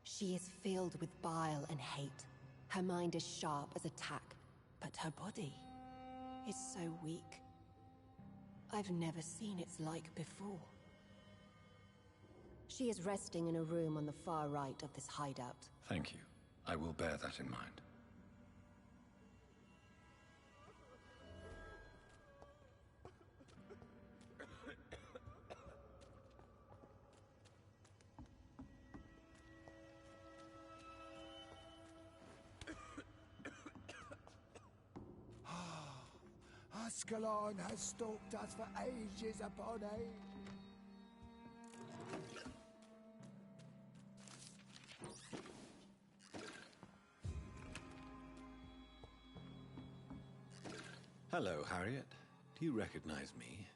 She is filled with bile and hate. Her mind is sharp as a tack, but her body is so weak. I've never seen its like before. She is resting in a room on the far right of this hideout.
Thank you. I will bear that in mind.
Ascalon has stalked us for ages upon age.
Hello, Harriet. Do you recognize me?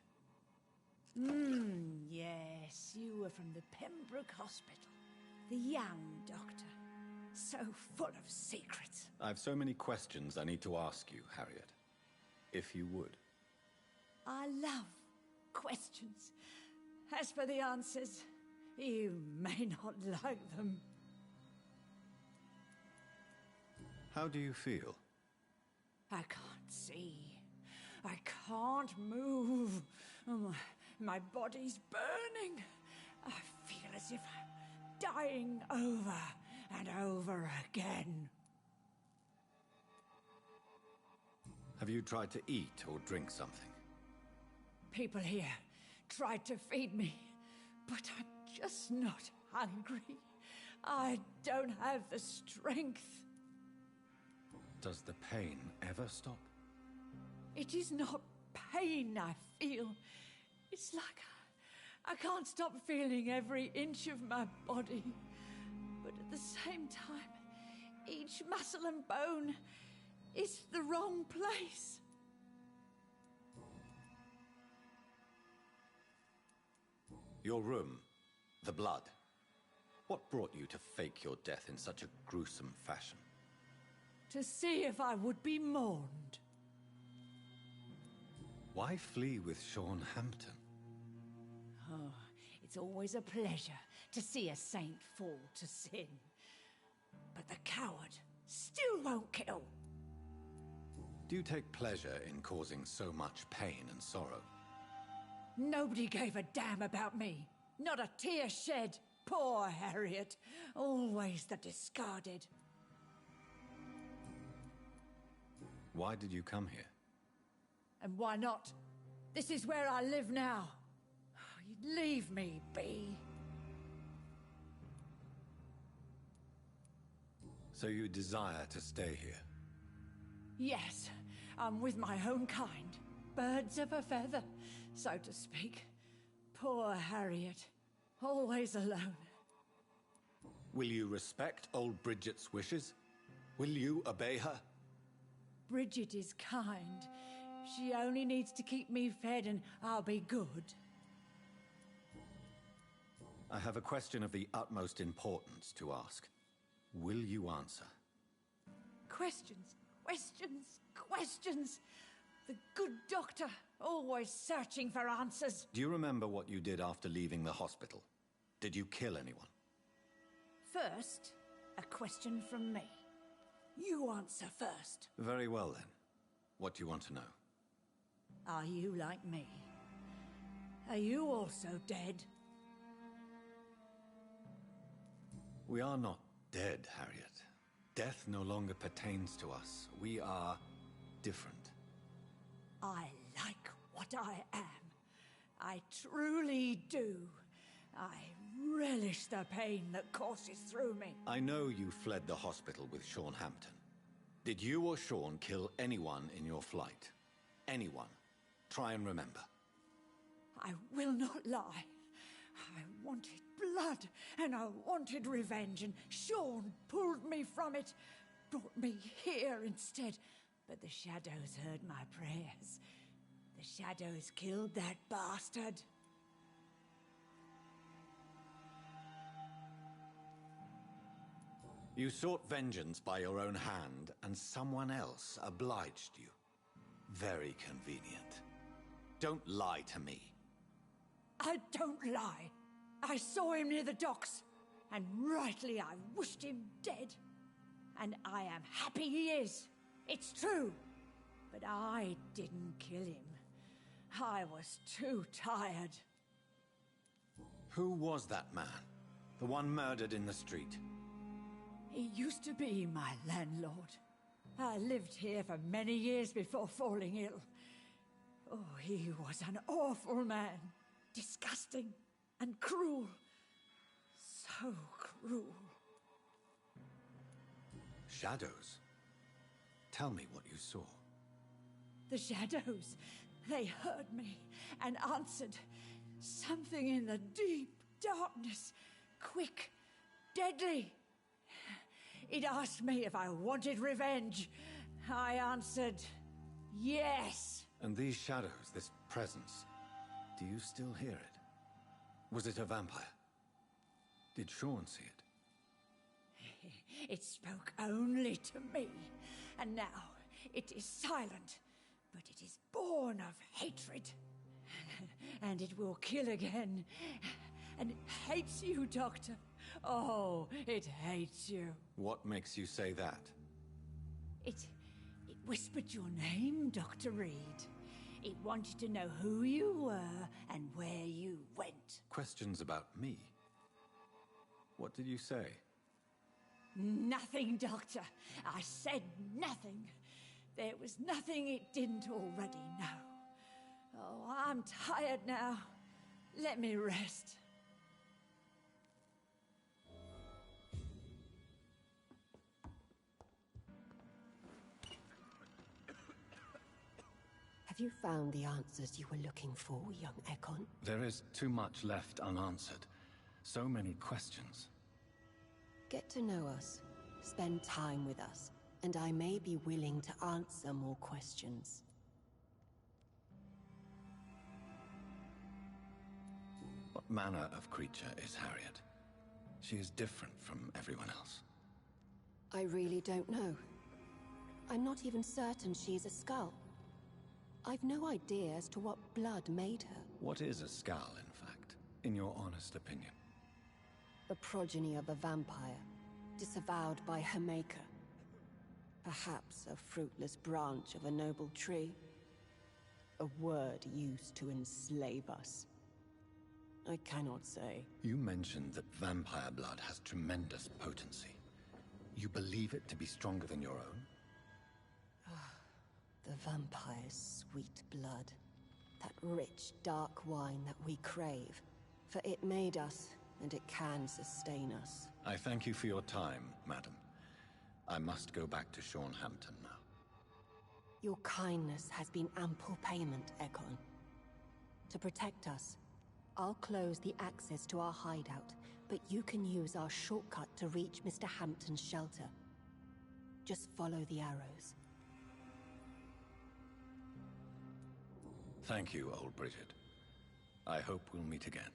Yes, you were from the Pembroke Hospital. The young doctor. So full of secrets.
I have so many questions I need to ask you, Harriet. If you would.
I love questions. As for the answers, you may not like them.
How do you feel?
I can't see. I can't move. My body's burning. I feel as if I'm dying over and over again.
Have you tried to eat or drink something?
People here tried to feed me, but I'm just not hungry. I don't have the strength.
Does the pain ever stop?
It is not pain I feel. It's like I can't stop feeling every inch of my body. But at the same time, each muscle and bone is the wrong place.
Your room, the blood. What brought you to fake your death in such a gruesome fashion?
To see if I would be mourned.
Why flee with Sean Hampton?
Oh, it's always a pleasure to see a saint fall to sin. But the coward still won't kill.
Do you take pleasure in causing so much pain and sorrow?
Nobody gave a damn about me. Not a tear shed. Poor Harriet. Always the discarded.
Why did you come here?
And why not? This is where I live now. You'd leave me be.
So you desire to stay here?
Yes, I'm with my own kind. Birds of a feather, so to speak. Poor Harriet. Always alone.
Will you respect old Bridget's wishes? Will you obey her?
Bridget is kind. She only needs to keep me fed and I'll be good.
I have a question of the utmost importance to ask. Will you answer?
Questions, questions, questions. The good doctor, always searching for answers.
Do you remember what you did after leaving the hospital? Did you kill anyone?
First, a question from me. You answer first.
Very well then. What do you want to know?
Are you like me? Are you also dead?
We are not dead, Harriet. Death no longer pertains to us. We are different.
I like what I am. I truly do. I relish the pain that courses through me.
I know you fled the hospital with Sean Hampton. Did you or Sean kill anyone in your flight? Anyone? Try and remember.
I will not lie. I wanted blood, and I wanted revenge, and Sean pulled me from it, brought me here instead. But the shadows heard my prayers. The shadows killed that bastard.
You sought vengeance by your own hand, and someone else obliged you. Very convenient. Don't lie to me.
I don't lie. I saw him near the docks, and rightly I wished him dead. And I am happy he is. It's true. But I didn't kill him. I was too tired.
Who was that man? The one murdered in the street?
He used to be my landlord. I lived here for many years before falling ill. Oh, he was an awful man. Disgusting and cruel. So cruel.
Shadows? Tell me what you saw.
The shadows, they heard me and answered. Something in the deep darkness. Quick, deadly. It asked me if I wanted revenge. I answered, yes.
And these shadows, this presence, do you still hear it? Was it a vampire? Did Sean see it?
It spoke only to me, and now it is silent, but it is born of hatred. And it will kill again. And it hates you, Doctor. Oh, it hates you.
What makes you say that?
It whispered your name, Dr. Reed. It wanted to know who you were and where you went.
Questions about me? What did you say?
Nothing, Doctor. I said nothing. There was nothing it didn't already know. Oh, I'm tired now. Let me rest.
Have you found the answers you were looking for, young Ekon?
There is too much left unanswered. So many questions.
Get to know us, spend time with us, and I may be willing to answer more questions.
What manner of creature is Harriet? She is different from everyone else.
I really don't know. I'm not even certain she's a skull. I've no idea as to what blood made her.
What is a skull, in fact, in your honest opinion?
A progeny of a vampire, disavowed by her maker. Perhaps a fruitless branch of a noble tree. A word used to enslave us. I cannot say.
You mentioned that vampire blood has tremendous potency. You believe it to be stronger than your own?
The vampire's sweet blood. That rich, dark wine that we crave. For it made us, and it can sustain us.
I thank you for your time, madam. I must go back to Sean Hampton now.
Your kindness has been ample payment, Ekon. To protect us, I'll close the access to our hideout, but you can use our shortcut to reach Mr. Hampton's shelter. Just follow the arrows.
Thank you, old Bridget. I hope we'll meet again.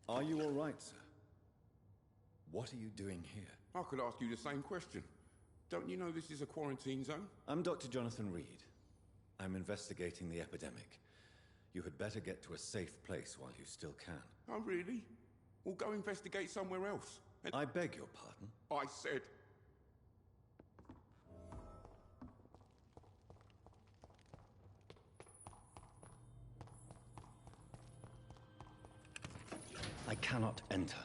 Are you all right, sir? What are you doing here?
I could ask you the same question. Don't you know this is a quarantine zone?
I'm Dr. Jonathan Reed. I'm investigating the epidemic. You had better get to a safe place while you still can.
Oh, really? We'll go investigate somewhere else.
I beg your pardon?
I said...
I cannot enter.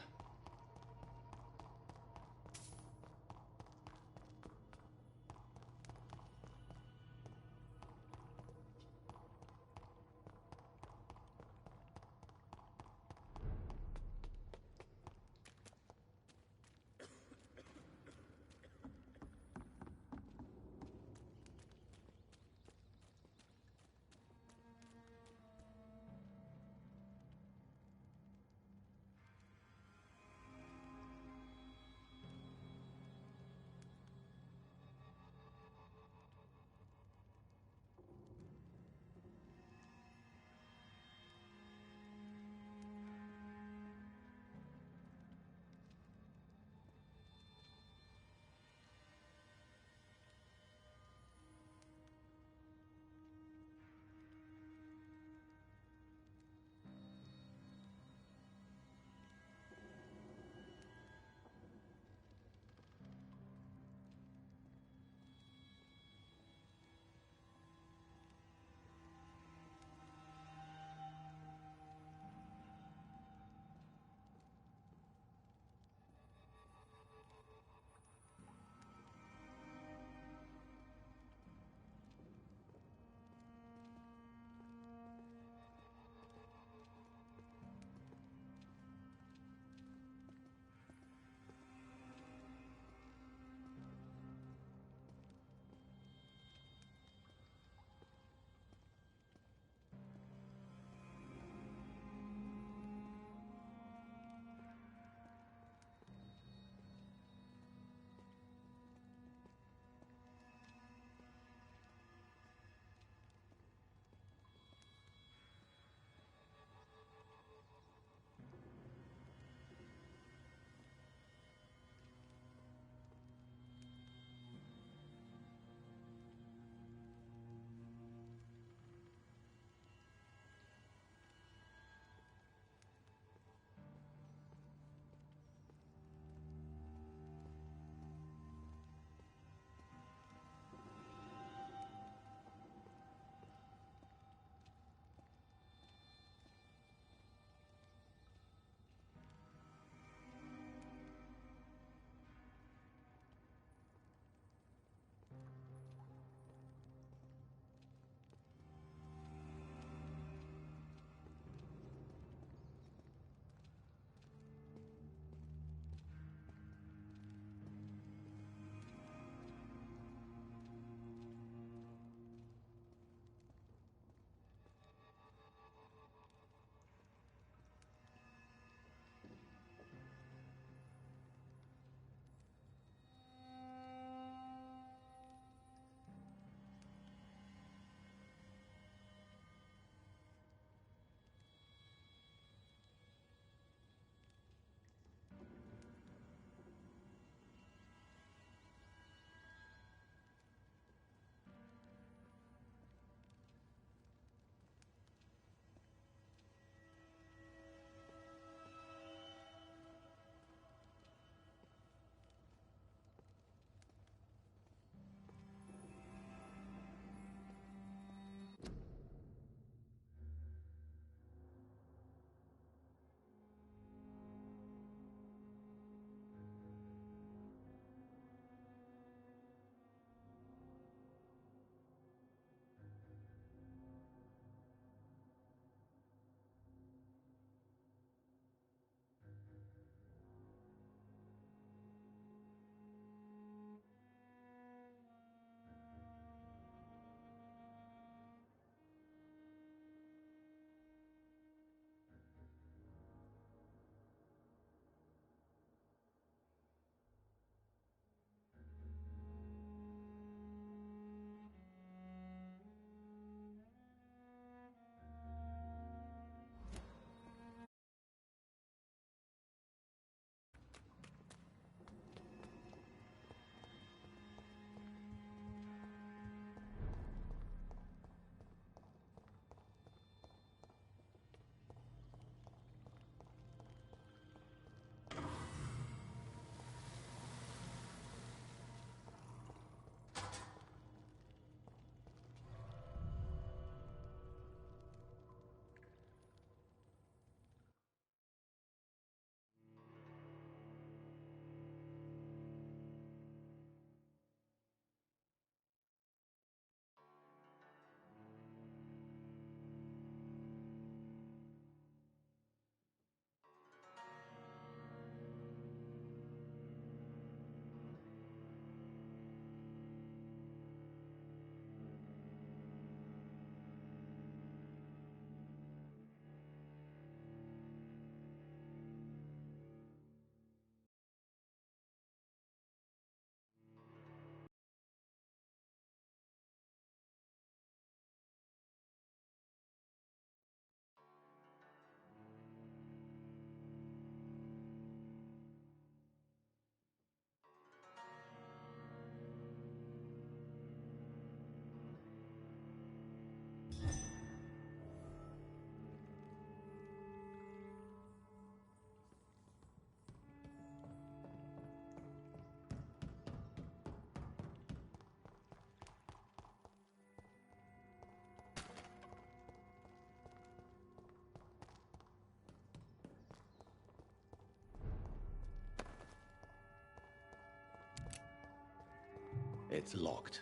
It's locked.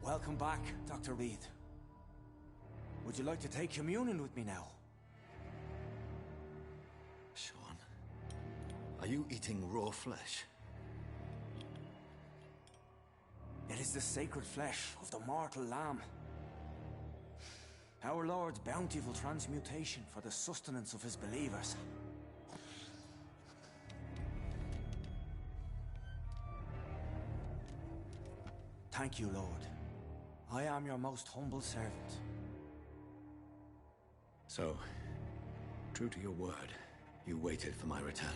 Welcome back, Dr. Reed. Would you like to take communion with me now?
Sean, are you eating raw flesh?
It is the sacred flesh of the mortal lamb. Our Lord's bountiful transmutation for the sustenance of his believers. Thank you, Lord. I am your most humble servant.
So, true to your word, you waited for my return.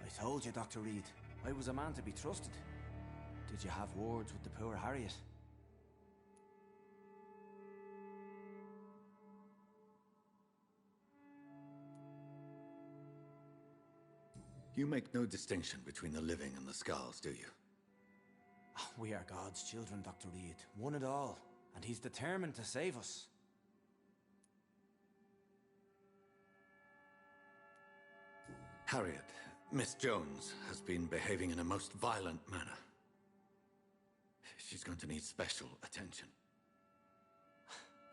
I told you, Dr. Reed, I was a man to be trusted. Did you have words with the poor Harriet?
You make no distinction between the living and the scars, do you?
We are God's children, Dr. Reed. One and all. And he's determined to save us.
Harriet, Miss Jones, has been behaving in a most violent manner. She's going to need special attention.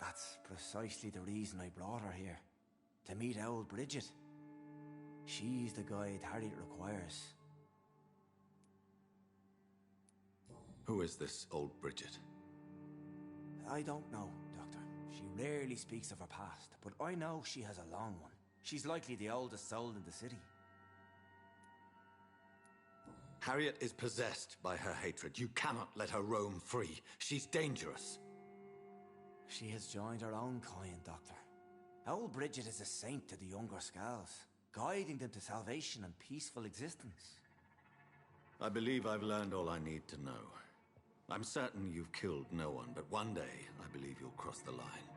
That's precisely the reason I brought her here. To meet old Bridget. She's the guide Harriet requires.
Who is this old Bridget?
I don't know, Doctor. She rarely speaks of her past, but I know she has a long one. She's likely the oldest soul in the city.
Harriet is possessed by her hatred. You cannot let her roam free. She's dangerous.
She has joined her own kind, Doctor. Old Bridget is a saint to the younger Scals, guiding them to salvation and peaceful existence.
I believe I've learned all I need to know. I'm certain you've killed no one, but one day I believe you'll cross the line.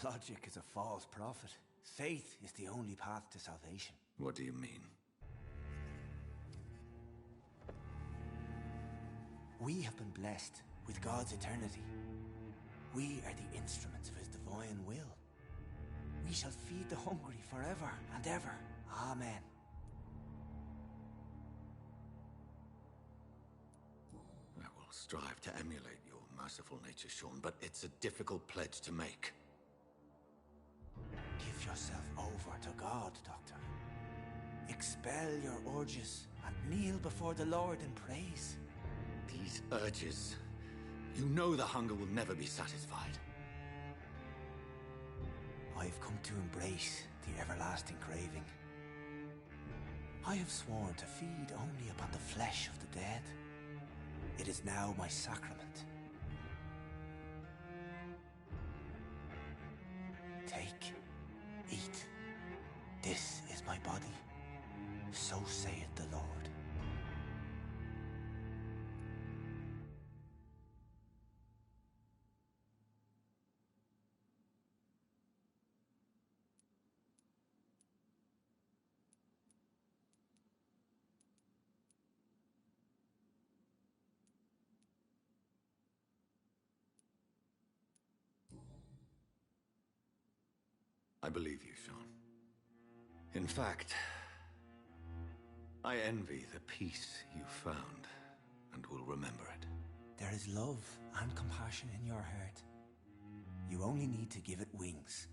Logic is a false prophet. Faith is the only path to salvation.
What do you mean?
We have been blessed with God's eternity. We are the instruments of his divine will. We shall feed the hungry forever and ever. Amen.
Strive to emulate your merciful nature, Sean, but it's a difficult pledge to make.
Give yourself over to God, Doctor. Expel your urges and kneel before the Lord in praise.
These urges... You know the hunger will never be satisfied.
I've come to embrace the everlasting craving. I have sworn to feed only upon the flesh of the dead. It is now my sacrament. Take, eat. This is my body. So saith the Lord.
I believe you, Sean. In fact, I envy the peace you found, and will remember it.
There is love and compassion in your heart. You only need to give it wings.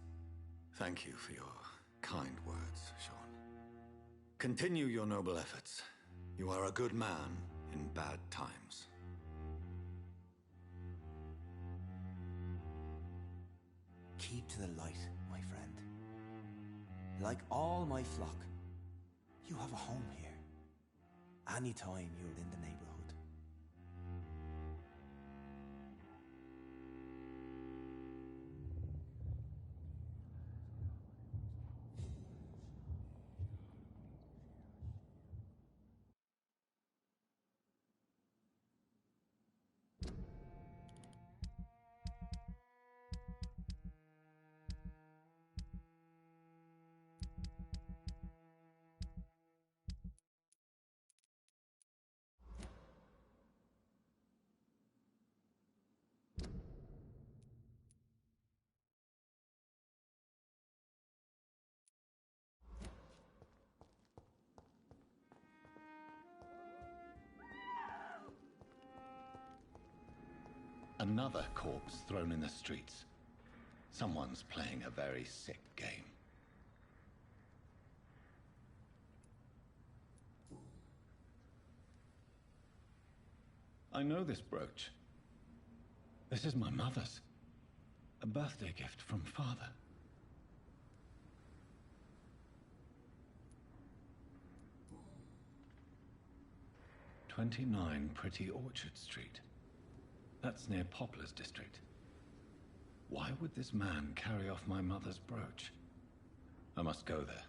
Thank you for your kind words, Sean. Continue your noble efforts. You are a good man in bad times.
Keep to the light, my friend. Like all my flock, you have a home here. Anytime you're in the neighborhood.
Another corpse thrown in the streets. Someone's playing a very sick game. I know this brooch. This is my mother's. A birthday gift from father. "29 Pretty Orchard Street. That's near Poplar's district. Why would this man carry off my mother's brooch? I must go there.